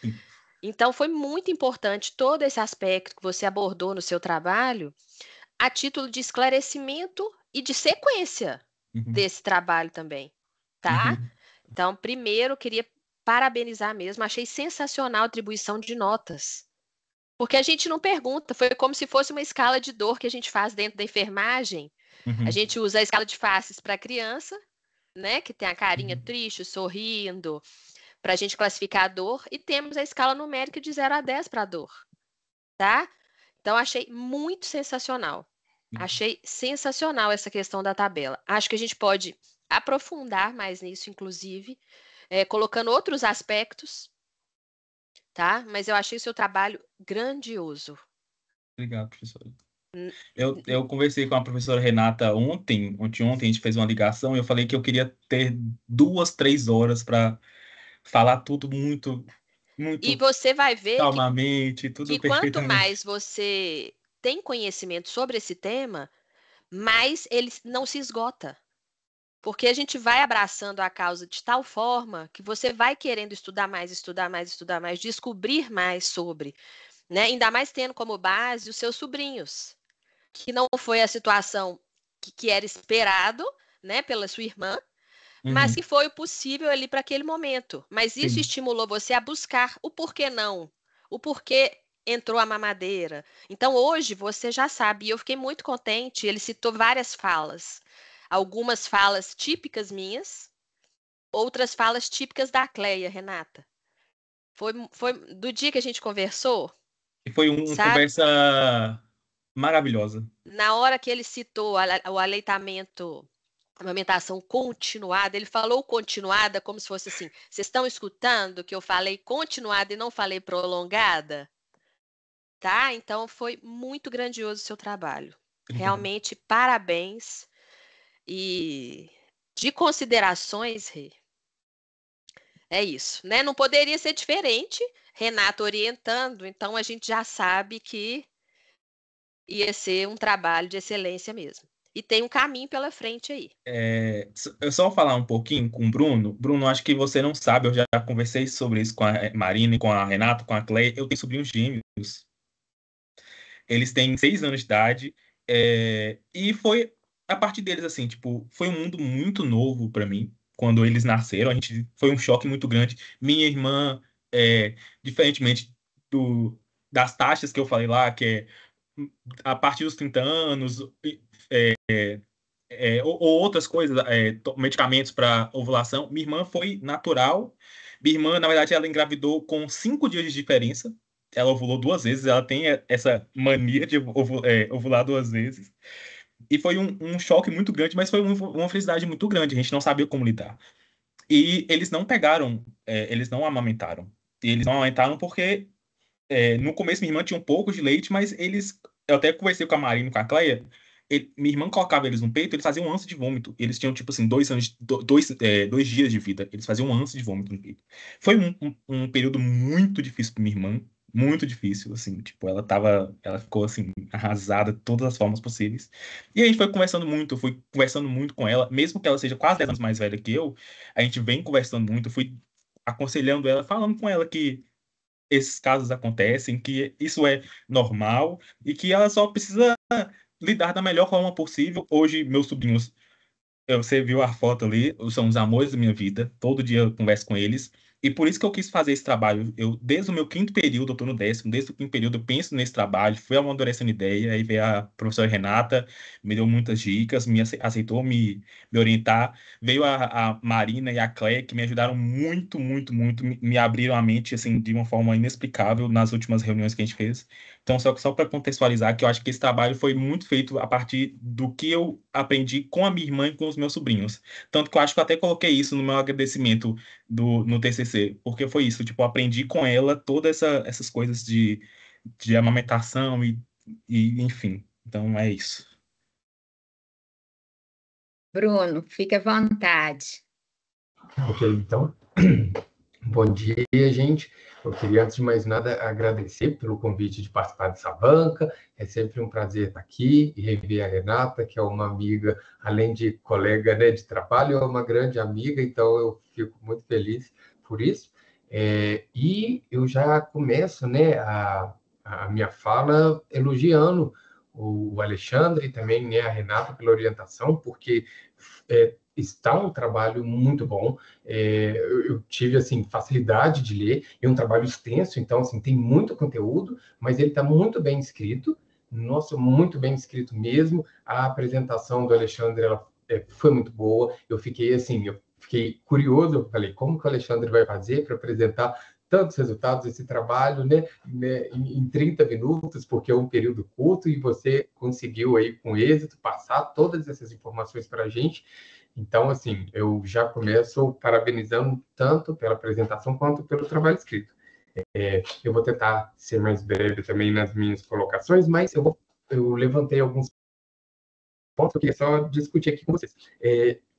Então, foi muito importante todo esse aspecto que você abordou no seu trabalho, a título de esclarecimento e de sequência desse trabalho também, tá? Então, primeiro, queria parabenizar mesmo, achei sensacional a atribuição de notas. Porque a gente não pergunta, foi como se fosse uma escala de dor que a gente faz dentro da enfermagem. A gente usa a escala de faces para criança, né, que tem a carinha triste, sorrindo, para a gente classificar a dor, e temos a escala numérica de 0 a 10 para a dor, tá? Então, achei muito sensacional. Achei sensacional essa questão da tabela. Acho que a gente pode aprofundar mais nisso, inclusive, colocando outros aspectos, tá? Mas eu achei o seu trabalho grandioso. Obrigado, professora. N- Eu conversei com a professora Renata ontem, a gente fez uma ligação e eu falei que eu queria ter 2, 3 horas para falar tudo muito, E muito você vai ver calmamente, tudo que quanto perfeitamente. mais você tem conhecimento sobre esse tema, mais ele não se esgota. Porque a gente vai abraçando a causa de tal forma que você vai querendo estudar mais, estudar mais, estudar mais, descobrir mais sobre, né? Ainda mais tendo como base os seus sobrinhos, que não foi a situação que era esperado, né, pela sua irmã, mas Uhum, que foi o possível ali para aquele momento. Mas isso sim. estimulou você a buscar o porquê não, o porquê entrou a mamadeira. Então hoje você já sabe, e eu fiquei muito contente, ele citou várias falas. Algumas falas típicas minhas, outras falas típicas da Cleia, Renata. Foi do dia que a gente conversou, E foi uma sabe? conversa maravilhosa. Na hora que ele citou o aleitamento, amamentação continuada, ele falou continuada como se fosse assim: vocês estão escutando que eu falei continuada e não falei prolongada? Tá? Então foi muito grandioso o seu trabalho. Obrigado. Realmente, parabéns. E de considerações, Rê, é isso, né? Não poderia ser diferente, Renato orientando, então a gente já sabe que ia ser um trabalho de excelência mesmo. E tem um caminho pela frente aí. Eu só vou falar um pouquinho com o Bruno. Bruno, acho que você não sabe, eu já conversei sobre isso com a Marina, e com a Renata, com a Clay. Eu tenho sobrinhos gêmeos. Eles têm 6 anos de idade. E foi a partir deles, assim, tipo, foi um mundo muito novo para mim. Quando eles nasceram, foi um choque muito grande. Minha irmã, diferentemente das taxas que eu falei lá, que é a partir dos 30 anos, ou outras coisas, medicamentos para ovulação. Minha irmã foi natural. Minha irmã, na verdade, ela engravidou com 5 dias de diferença. Ela ovulou 2 vezes. Ela tem essa mania de ovular 2 vezes. E foi um choque muito grande, mas foi uma felicidade muito grande. A gente não sabia como lidar. E eles não pegaram, eles não amamentaram. E eles não amamentaram porque no começo minha irmã tinha um pouco de leite, mas eu até conversei com a Marina e com a Cleia. Minha irmã colocava eles no peito, eles faziam um ânsia de vômito. Eles tinham, tipo assim, 2 anos, 2 dias de vida. Eles faziam um ânsia de vômito no peito. Foi um período muito difícil para minha irmã. Muito difícil, assim. Tipo, ela ficou, assim, arrasada de todas as formas possíveis. E a gente foi conversando muito, eu fui conversando muito com ela. Mesmo que ela seja quase 10 anos mais velha que eu, a gente vem conversando muito. Eu fui aconselhando ela, falando com ela que esses casos acontecem, que isso é normal e que ela só precisa lidar da melhor forma possível. Hoje, meus sobrinhos, você viu a foto ali, são os amores da minha vida. Todo dia eu converso com eles. E por isso que eu quis fazer esse trabalho. Desde o meu quinto período, eu estou no 10º, desde o quinto período eu penso nesse trabalho, fui amadurecendo ideia, aí veio a professora Renata, me deu muitas dicas, aceitou me orientar. Veio a Marina e a Cleia, que me ajudaram muito, muito, muito, me abriram a mente, assim, de uma forma inexplicável nas últimas reuniões que a gente fez. Então, só para contextualizar, que eu acho que esse trabalho foi muito feito a partir do que eu aprendi com a minha irmã e com os meus sobrinhos. Tanto que eu acho que eu até coloquei isso no meu agradecimento no TCC, porque foi isso, tipo, eu aprendi com ela todas essas coisas de amamentação e enfim. Então, é isso. Bruno, fique à vontade. Ok, então, bom dia, gente. Eu queria, antes de mais nada, agradecer pelo convite de participar dessa banca. É sempre um prazer estar aqui e rever a Renata, que é uma amiga, além de colega, né, de trabalho, é uma grande amiga, então eu fico muito feliz por isso. E eu já começo, né, a minha fala elogiando o Alexandre e também, né, a Renata pela orientação, porque está um trabalho muito bom. Eu tive, assim, facilidade de ler. É um trabalho extenso, então, assim, tem muito conteúdo, mas ele está muito bem escrito. Nossa, muito bem escrito mesmo. A apresentação do Alexandre, ela foi muito boa. Eu fiquei, assim, eu fiquei curioso. Eu falei, como que o Alexandre vai fazer para apresentar tantos resultados desse trabalho, né, em 30 minutos, porque é um período curto, e você conseguiu aí, com êxito, passar todas essas informações para a gente. Então, assim, eu já começo parabenizando tanto pela apresentação quanto pelo trabalho escrito. Eu vou tentar ser mais breve também nas minhas colocações, mas eu levantei alguns pontos que eu queria só discutir aqui com vocês.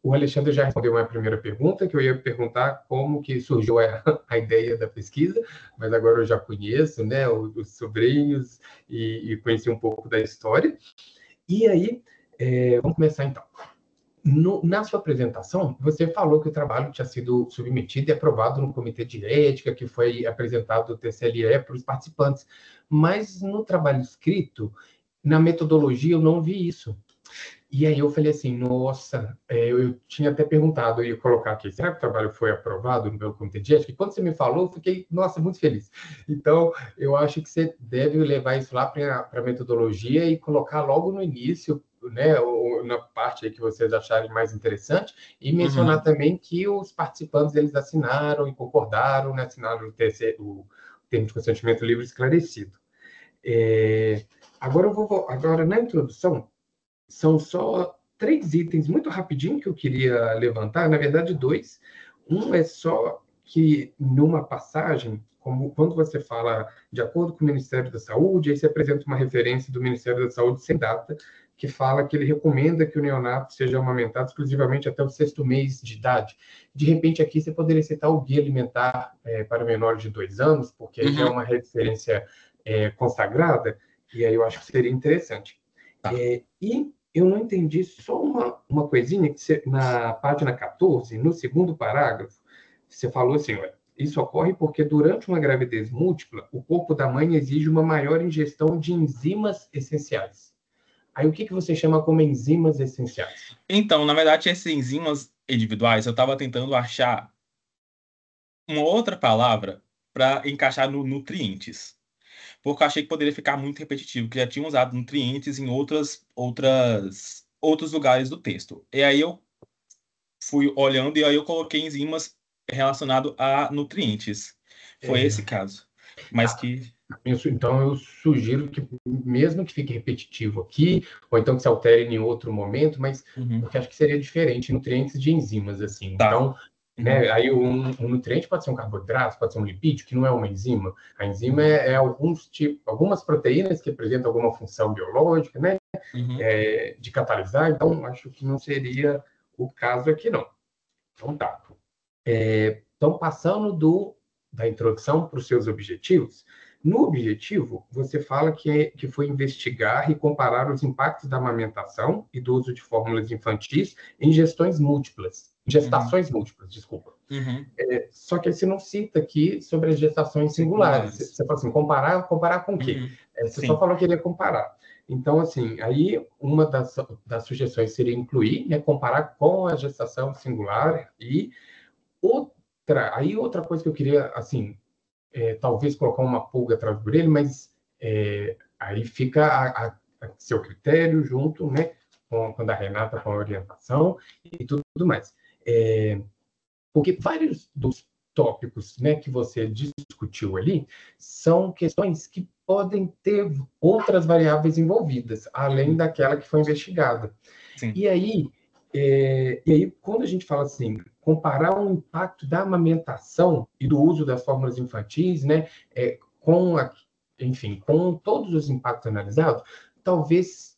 O Alexandre já respondeu a minha primeira pergunta, que eu ia perguntar como que surgiu a ideia da pesquisa, mas agora eu já conheço, né, os sobrinhos e conheci um pouco da história. E aí, vamos começar então. Na sua apresentação, você falou que o trabalho tinha sido submetido e aprovado no comitê de ética, que foi apresentado do TCLE para os participantes, mas no trabalho escrito, na metodologia, eu não vi isso. E aí eu falei assim, nossa, eu tinha até perguntado, eu ia colocar aqui, será que o trabalho foi aprovado no meu comitê de ética? E quando você me falou, eu fiquei, nossa, muito feliz. Então, eu acho que você deve levar isso lá para a metodologia e colocar logo no início, né, ou na parte aí que vocês acharem mais interessante, e mencionar também que os participantes, eles assinaram e concordaram, né, assinaram o termo de consentimento livre esclarecido. Agora, na introdução, são só 3 itens muito rapidinho que eu queria levantar, na verdade 2. Um é só que, numa passagem, como quando você fala de acordo com o Ministério da Saúde, aí você apresenta uma referência do Ministério da Saúde sem data, que fala que ele recomenda que o neonato seja amamentado exclusivamente até o 6º mês de idade. De repente, aqui você poderia citar o Guia Alimentar para menores de 2 anos, porque aí já é uma referência consagrada, e aí eu acho que seria interessante. Tá. E eu não entendi só uma coisinha, que você, na página 14, no 2º parágrafo, você falou assim, olha, isso ocorre porque durante uma gravidez múltipla, o corpo da mãe exige uma maior ingestão de enzimas essenciais. Aí o que você chama como enzimas essenciais? Então, na verdade, essas enzimas individuais, eu estava tentando achar uma outra palavra para encaixar no nutrientes. Porque eu achei que poderia ficar muito repetitivo, que já tinham usado nutrientes em outros lugares do texto. E aí eu fui olhando e aí eu coloquei enzimas relacionado a nutrientes. Foi esse caso. Mas que... Então, eu sugiro que, mesmo que fique repetitivo aqui, ou então que se altere em outro momento, mas eu acho que seria diferente, nutrientes de enzimas, assim. Tá. Então, né, aí um nutriente pode ser um carboidrato, pode ser um lipídio, que não é uma enzima. A enzima é algumas proteínas que apresentam alguma função biológica, né, de catalisar, então acho que não seria o caso aqui, não. Então, tá. Então, passando da introdução para os seus objetivos, no objetivo, você fala que foi investigar e comparar os impactos da amamentação e do uso de fórmulas infantis em gestações múltiplas, desculpa. Só que você não cita aqui sobre as gestações singulares. Você fala assim, comparar com o quê? Você só falou que ele ia comparar. Então, assim, aí uma das sugestões seria incluir, né, comparar com a gestação singular e outra coisa que eu queria, assim, talvez colocar uma pulga atrás do orelha, mas aí fica a seu critério junto, né, com a Renata, com a orientação e tudo mais. Porque vários dos tópicos, né, que você discutiu ali são questões que podem ter outras variáveis envolvidas, além daquela que foi investigada. Sim. E aí, quando a gente fala assim, comparar o impacto da amamentação e do uso das fórmulas infantis, né, com todos os impactos analisados, talvez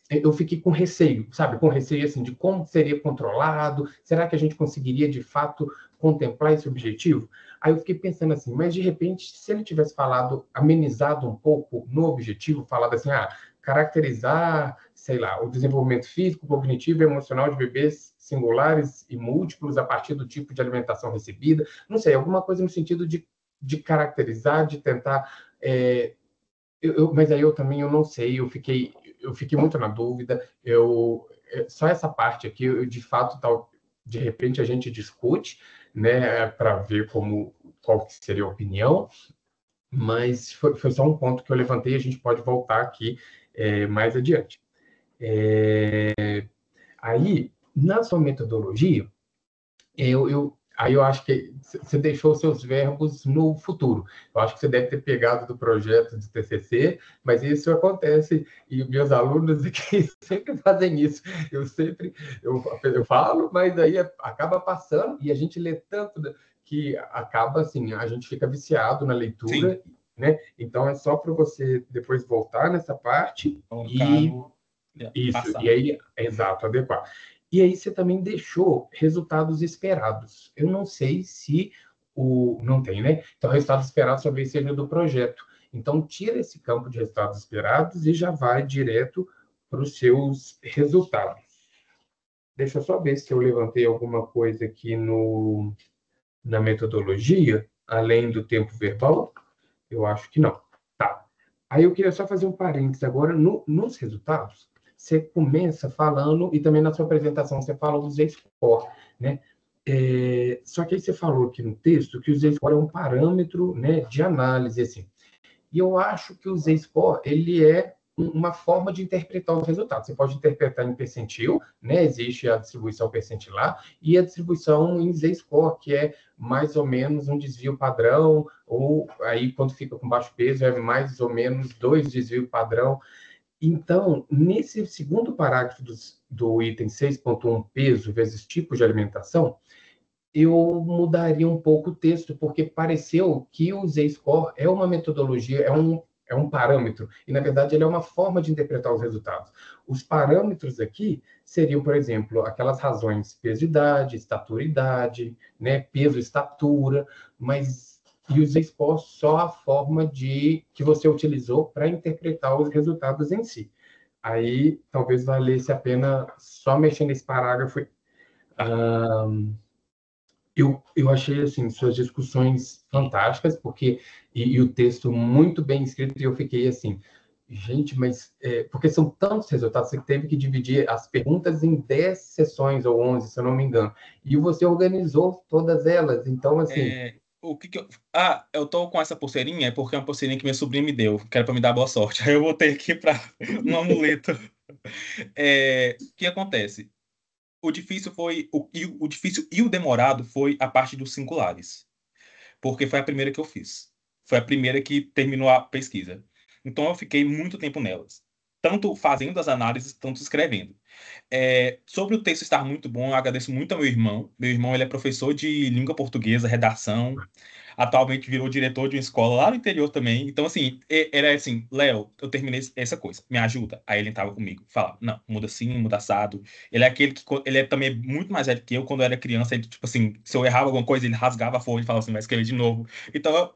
eu fiquei com receio, sabe? Com receio, assim, de como seria controlado, será que a gente conseguiria, de fato, contemplar esse objetivo? Aí eu fiquei pensando assim, mas, de repente, se ele tivesse amenizado um pouco no objetivo, falado assim, caracterizar, sei lá, o desenvolvimento físico, cognitivo e emocional de bebês singulares e múltiplos a partir do tipo de alimentação recebida, não sei, alguma coisa no sentido de caracterizar, de tentar... mas aí eu não sei, eu fiquei muito na dúvida, eu só essa parte aqui, de fato, de repente a gente discute, né, para ver qual que seria a opinião, mas foi só um ponto que eu levantei, a gente pode voltar aqui mais adiante. Aí, na sua metodologia, aí eu acho que você deixou seus verbos no futuro. Eu acho que você deve ter pegado do projeto de TCC, mas isso acontece, e meus alunos aqui sempre fazem isso. Eu falo, mas aí acaba passando, e a gente lê tanto que acaba assim, a gente fica viciado na leitura, Sim. né? Então é só para você depois voltar nessa parte isso, Passar. e aí, exato, adequar. E aí você também deixou resultados esperados. Eu não sei se não tem, né? Então, resultados esperados talvez seja do projeto. Então, tira esse campo de resultados esperados e já vai direto para os seus resultados. Deixa eu só ver se eu levantei alguma coisa aqui na metodologia, além do tempo verbal. Eu acho que não. Tá. Aí eu queria só fazer um parênteses agora nos resultados. Você começa falando, e também na sua apresentação você fala do Z-Score, né? Só que aí você falou aqui no texto que o Z-Score é um parâmetro, né, de análise, assim. E eu acho que o Z-Score, ele é uma forma de interpretar os resultados. Você pode interpretar em percentil, né? Existe a distribuição percentilar e a distribuição em Z-Score, que é mais ou menos um desvio padrão, ou aí quando fica com baixo peso é mais ou menos 2 desvios padrão. Então, nesse segundo parágrafo do item 6.1, peso vezes tipo de alimentação, eu mudaria um pouco o texto, porque pareceu que o Z-Score é uma metodologia, é um parâmetro, e na verdade ele é uma forma de interpretar os resultados. Os parâmetros aqui seriam, por exemplo, aquelas razões peso, idade, estatura, idade, né, peso, estatura, e o Z-Score só a forma que você utilizou para interpretar os resultados em si. Aí talvez valesse a pena só mexer nesse parágrafo. Eu achei assim suas discussões fantásticas, porque e o texto muito bem escrito, e eu fiquei assim, gente, mas porque são tantos resultados, você teve que dividir as perguntas em 10 sessões ou 11, se eu não me engano, e você organizou todas elas, então assim. O que eu... eu tô com essa pulseirinha porque é uma pulseirinha que minha sobrinha me deu, que era pra me dar boa sorte. Aí eu botei aqui para um amuleto. O que acontece? O difícil foi o difícil e o demorado foi a parte dos singulares, porque foi a primeira que eu fiz. Foi a primeira que terminou a pesquisa. Então eu fiquei muito tempo nelas, tanto fazendo as análises, tanto escrevendo. Sobre o texto estar muito bom, eu agradeço muito ao meu irmão. Meu irmão, ele é professor de língua portuguesa, redação. Atualmente virou diretor de uma escola lá no interior também. Então, assim, era assim, Léo, eu terminei essa coisa, me ajuda. Aí ele entrava comigo, falava, não, muda assim, muda assado. Ele é aquele que, ele é também muito mais velho que eu. Quando eu era criança, ele, tipo assim, se eu errava alguma coisa, ele rasgava a folha e falava assim, vai escrever de novo. Então,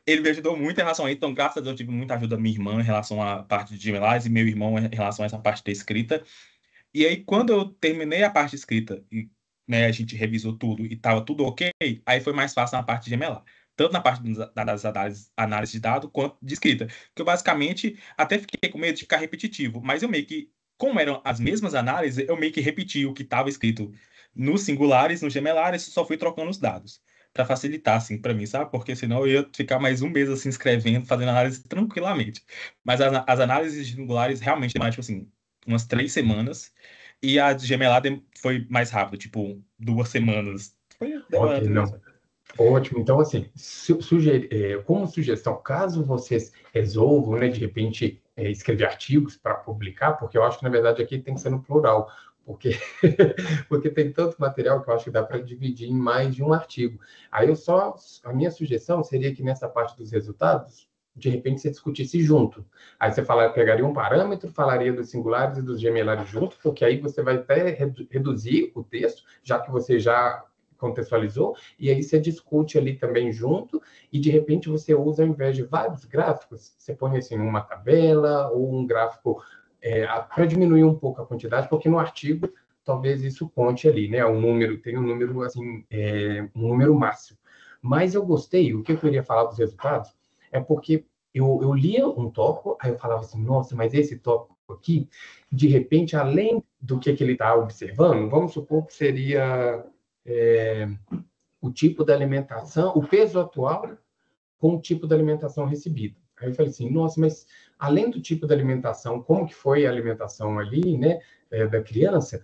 ele me ajudou muito em relação a isso. Então, graças a Deus, eu tive muita ajuda da minha irmã em relação à parte de gemelagem e meu irmão em relação a essa parte da escrita. E aí, quando eu terminei a parte escrita e, né, a gente revisou tudo e estava tudo ok, aí foi mais fácil na parte de gemelar. Tanto na parte das análises de dados quanto de escrita. Que eu basicamente até fiquei com medo de ficar repetitivo, mas eu meio que, como eram as mesmas análises, eu meio que repeti o que estava escrito nos singulares, nos gemelares, só fui trocando os dados. Para facilitar, assim, para mim, sabe? Porque senão eu ia ficar mais um mês, assim, escrevendo, fazendo análise tranquilamente. Mas as análises singulares realmente demoram, tipo assim, umas 3 semanas. E a de gemelada foi mais rápido, tipo, 2 semanas. Foi Ok, demorando não. mesmo. Ótimo. Então, assim, como sugestão, caso vocês resolvam, né, de repente, escrever artigos para publicar, porque eu acho que, na verdade, aqui tem que ser no plural, porque, porque tem tanto material que eu acho que dá para dividir em mais de um artigo. Aí a minha sugestão seria que nessa parte dos resultados, de repente, você discutisse junto. Aí você pegaria um parâmetro, falaria dos singulares e dos gemelares junto, porque aí você vai até reduzir o texto, já que você já contextualizou, e aí você discute ali também junto, e de repente você usa, ao invés de vários gráficos, você põe assim uma tabela ou um gráfico para diminuir um pouco a quantidade, porque no artigo talvez isso conte ali, né? Tem um número assim, um número máximo. Mas eu gostei, o que eu queria falar dos resultados é porque eu lia um tópico, aí eu falava assim, nossa, mas esse tópico aqui, de repente, além do que ele está observando, vamos supor que seria o tipo da alimentação, o peso atual com o tipo de alimentação recebida. Aí eu falei assim, nossa, mas além do tipo de alimentação, como que foi a alimentação ali, né, da criança,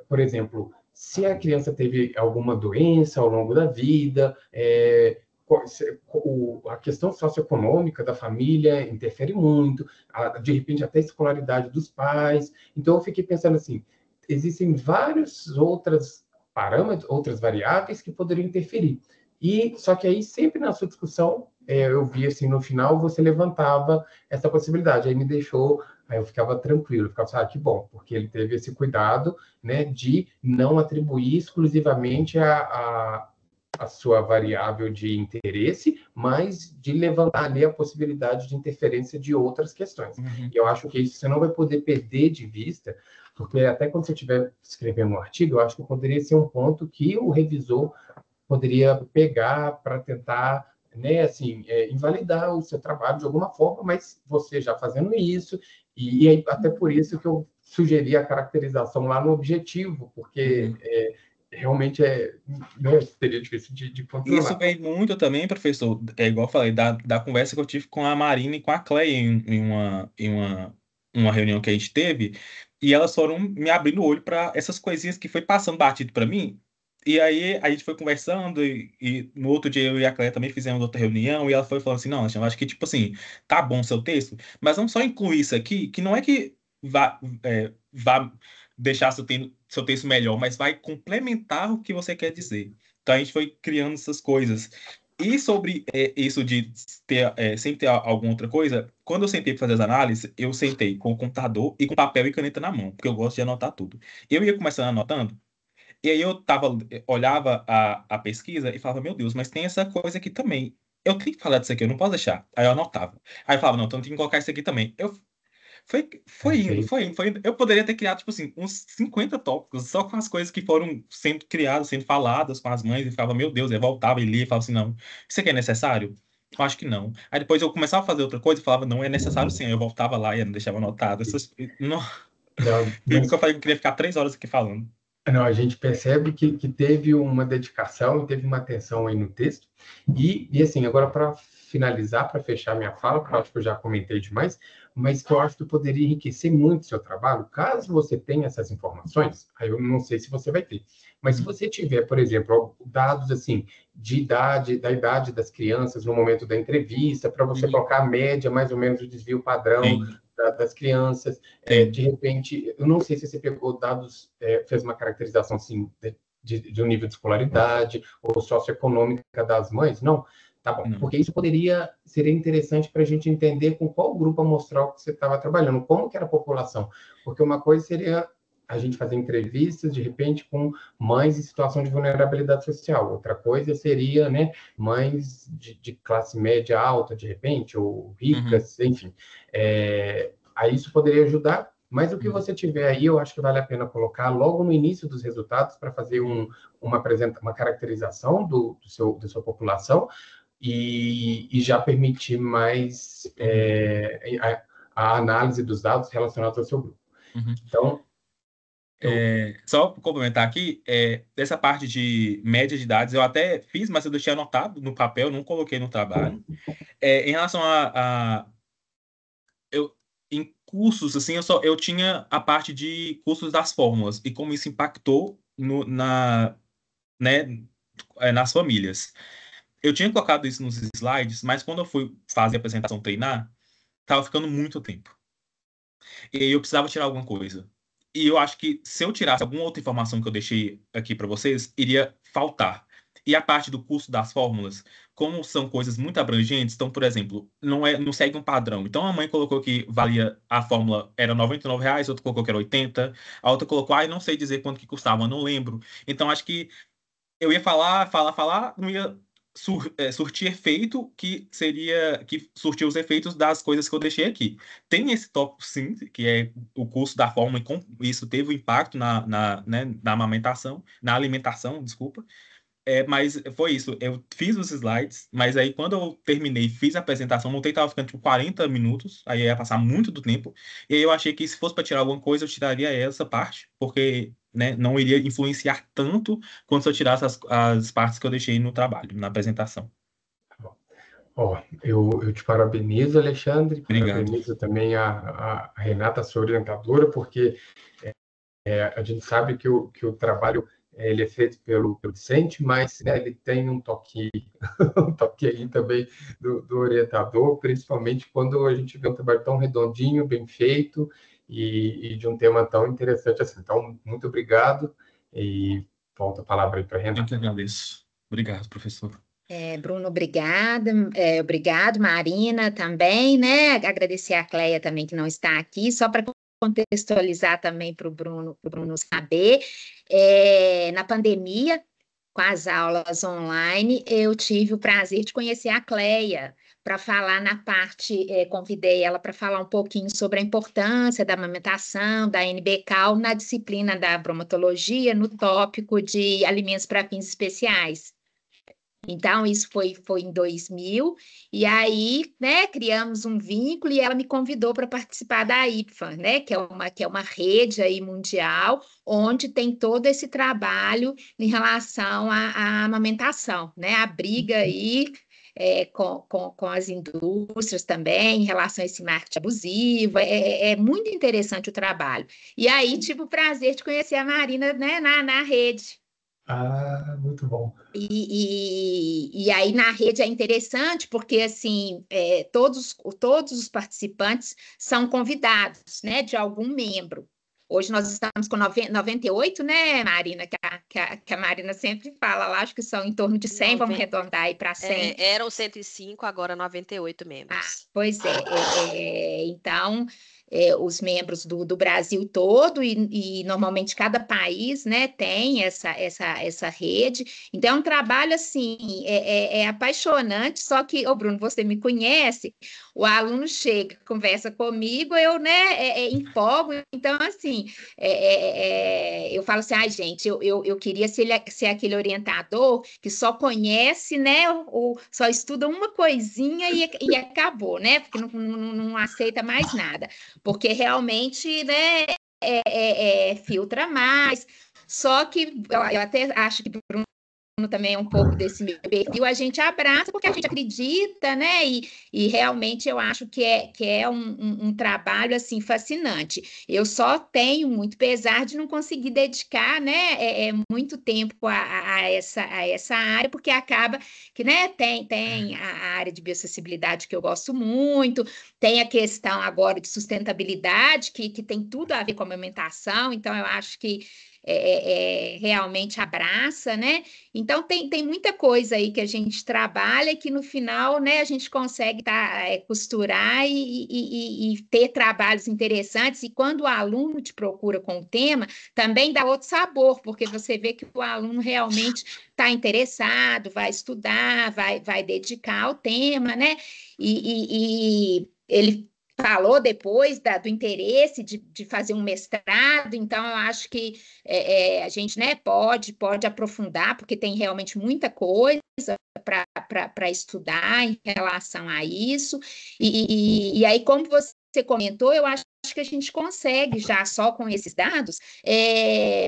por exemplo, se a criança teve alguma doença ao longo da vida, a questão socioeconômica da família interfere muito, de repente até a escolaridade dos pais. Então eu fiquei pensando assim, existem vários outros parâmetros, outras variáveis que poderiam interferir. E só que aí sempre na sua discussão eu vi assim no final você levantava essa possibilidade, aí me deixou, aí eu ficava tranquilo, eu ficava assim, que bom, porque ele teve esse cuidado, né, de não atribuir exclusivamente a sua variável de interesse, mas de levantar ali a possibilidade de interferência de outras questões. Uhum. E eu acho que isso você não vai poder perder de vista, porque até quando você estiver escrevendo um artigo, eu acho que poderia ser um ponto que o revisor poderia pegar para tentar, né, assim, invalidar o seu trabalho de alguma forma, mas você já fazendo isso, e aí, até por isso que eu sugeri a caracterização lá no objetivo, porque realmente né, seria difícil de controlar. Isso vem muito também, professor, igual eu falei, da conversa que eu tive com a Marina e com a Cleia uma reunião que a gente teve, e elas foram me abrindo o olho para essas coisinhas que foi passando batido para mim. E aí a gente foi conversando, e no outro dia eu e a Cleia também fizemos outra reunião, e ela foi falando assim, não, eu acho que, tipo assim, tá bom o seu texto, mas vamos só incluir isso aqui, que não é que vá deixar seu texto melhor, mas vai complementar o que você quer dizer. Então a gente foi criando essas coisas. E sobre isso de sempre ter alguma outra coisa, quando eu sentei para fazer as análises, eu sentei com o computador e com papel e caneta na mão, porque eu gosto de anotar tudo. Eu ia começando anotando, e aí olhava a pesquisa e falava, meu Deus, mas tem essa coisa aqui também. Eu tenho que falar disso aqui, eu não posso deixar. Aí eu anotava. Aí eu falava, não, então eu tenho que colocar isso aqui também. Foi indo. Eu poderia ter criado, tipo assim, uns 50 tópicos só com as coisas que foram sendo criadas, sendo faladas com as mães, e ficava, meu Deus, eu voltava e lia e falava assim, não, isso aqui é necessário? Eu acho que não. Aí depois eu começava a fazer outra coisa e falava, não, é necessário sim. Aí eu voltava lá e não deixava anotado. Não, Não, por isso que mas eu falei que eu queria ficar 3 horas aqui falando. não, a gente percebe que teve uma dedicação e teve uma atenção aí no texto. E assim, agora para finalizar, para fechar minha fala, porque eu acho que eu já comentei demais, mas que eu acho que poderia enriquecer muito o seu trabalho, caso você tenha essas informações, aí eu não sei se você vai ter, mas se você tiver, por exemplo, dados assim de idade, da idade das crianças no momento da entrevista, para você colocar a média, mais ou menos, o desvio padrão das crianças, de repente, eu não sei se você pegou dados, fez uma caracterização assim de um nível de escolaridade ou socioeconômica das mães, não? Tá bom, porque isso seria interessante para a gente entender com qual grupo amostral que você estava trabalhando, como que era a população, porque uma coisa seria a gente fazer entrevistas, de repente, com mães em situação de vulnerabilidade social, outra coisa seria, né, mães de classe média alta, de repente, ou ricas, enfim. Aí isso poderia ajudar, mas o que você tiver aí, eu acho que vale a pena colocar logo no início dos resultados para fazer uma caracterização da sua população e já permitir mais a análise dos dados relacionados ao seu grupo. Então, só para complementar aqui, dessa parte de média de idades, eu até fiz, mas eu deixei anotado no papel, não coloquei no trabalho. Em relação em cursos, assim, eu tinha a parte de cursos das fórmulas e como isso impactou né, nas famílias. Eu tinha colocado isso nos slides, mas quando eu fui fazer a apresentação, treinar, tava ficando muito tempo. E aí eu precisava tirar alguma coisa. E eu acho que se eu tirasse alguma outra informação que eu deixei aqui para vocês, iria faltar. E a parte do curso das fórmulas, como são coisas muito abrangentes, então, por exemplo, não segue um padrão. Então, a mãe colocou que valia, a fórmula era R$ 99, outra colocou que era 80, a outra colocou, não sei dizer quanto que custava, não lembro. Então, acho que eu ia falar, não ia surtir efeito que surtir os efeitos das coisas que eu deixei aqui. Tem esse tópico, sim, que é o curso da fórmula, e como isso teve um impacto né, na amamentação, na alimentação, desculpa. Mas foi isso. Eu fiz os slides, mas aí quando eu terminei, fiz a apresentação, notei que estava ficando tipo 40 minutos, aí ia passar muito do tempo. E aí eu achei que se fosse para tirar alguma coisa, eu tiraria essa parte, porque, né, não iria influenciar tanto quanto se eu tirasse as partes que eu deixei no trabalho, na apresentação. Ó, eu te parabenizo, Alexandre, Obrigado. parabenizo também a Renata, sua orientadora, porque a gente sabe que o trabalho ele é feito pelo docente, mas né, ele tem um toque, um toque aí também do orientador, principalmente quando a gente vê um trabalho tão redondinho, bem feito e de um tema tão interessante assim. Então, muito obrigado e volta a palavra aí para a Eu Renata. que agradeço. Obrigado, professor. Bruno, obrigada. Obrigado, Marina, também, né? Agradecer a Cleia também, que não está aqui, só para contextualizar também para o Bruno saber. Na pandemia, com as aulas online, eu tive o prazer de conhecer a Cleia para falar na parte, convidei ela para falar um pouquinho sobre a importância da amamentação, da NB-Cal, na disciplina da bromatologia, no tópico de alimentos para fins especiais. Então, isso foi em 2000, e aí, né, criamos um vínculo e ela me convidou para participar da IPFA, né, que é uma rede aí mundial, onde tem todo esse trabalho em relação à amamentação, né, a briga aí com as indústrias também, em relação a esse marketing abusivo, é muito interessante o trabalho. E aí, tive o prazer de conhecer a Marina, né, na rede. Ah, muito bom. E aí na rede é interessante porque assim todos os participantes são convidados, né, de algum membro. Hoje nós estamos com 98, né, Marina, que a Marina sempre fala lá, acho que são em torno de 100, vamos arredondar aí para 100. Eram 105, agora 98 membros. Pois então, os membros do Brasil todo, e normalmente cada país, né, tem essa rede. Então, é um trabalho, assim, apaixonante, só que, ô Bruno, você me conhece, o aluno chega, conversa comigo, eu, né, empolgo. Então, assim, eu falo assim, ai, gente, eu queria ser aquele orientador que só conhece, né, ou só estuda uma coisinha e acabou, né, porque não aceita mais nada, porque realmente, né, filtra mais, só que eu até acho que também é um pouco desse meu perfil, a gente abraça porque a gente acredita, né? E realmente eu acho que é um trabalho assim fascinante. Eu só tenho muito pesar de não conseguir dedicar, né? Muito tempo a essa área, porque acaba que, né? Tem a área de biocessibilidade que eu gosto muito, tem a questão agora de sustentabilidade que tem tudo a ver com a amamentação, então eu acho que realmente abraça, né? Então, tem muita coisa aí que a gente trabalha e que no final, né, a gente consegue costurar e ter trabalhos interessantes. E quando o aluno te procura com o tema, também dá outro sabor, porque você vê que o aluno realmente está interessado, vai estudar, vai dedicar ao tema, né? E ele falou depois do interesse de fazer um mestrado, então eu acho que a gente, né, pode aprofundar, porque tem realmente muita coisa para estudar em relação a isso. E aí, como você comentou, eu acho que a gente consegue, já só com esses dados,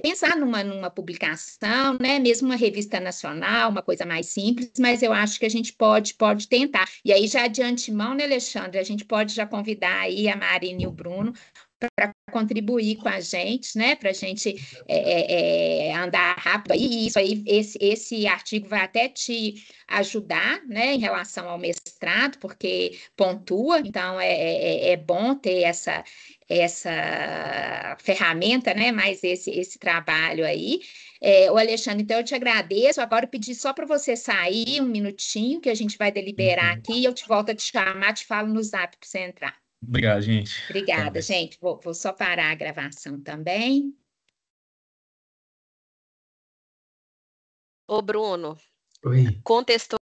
pensar numa publicação, né, mesmo uma revista nacional, uma coisa mais simples, mas eu acho que a gente pode tentar. E aí, já de antemão, né, Alexandre, a gente pode já convidar aí a Marina e o Bruno para contribuir com a gente, né, para a gente andar rápido. E isso aí, esse artigo vai até te ajudar, né, em relação ao mestrado, porque pontua, então é bom ter essa ferramenta, né, mais esse trabalho aí. O Alexandre, então eu te agradeço. Agora eu pedi só para você sair um minutinho, que a gente vai deliberar aqui, e eu te volto a te chamar, te falo no zap para você entrar. Obrigado, gente. Obrigada, gente. Vou só parar a gravação também. Ô, Bruno, Oi. contextualizando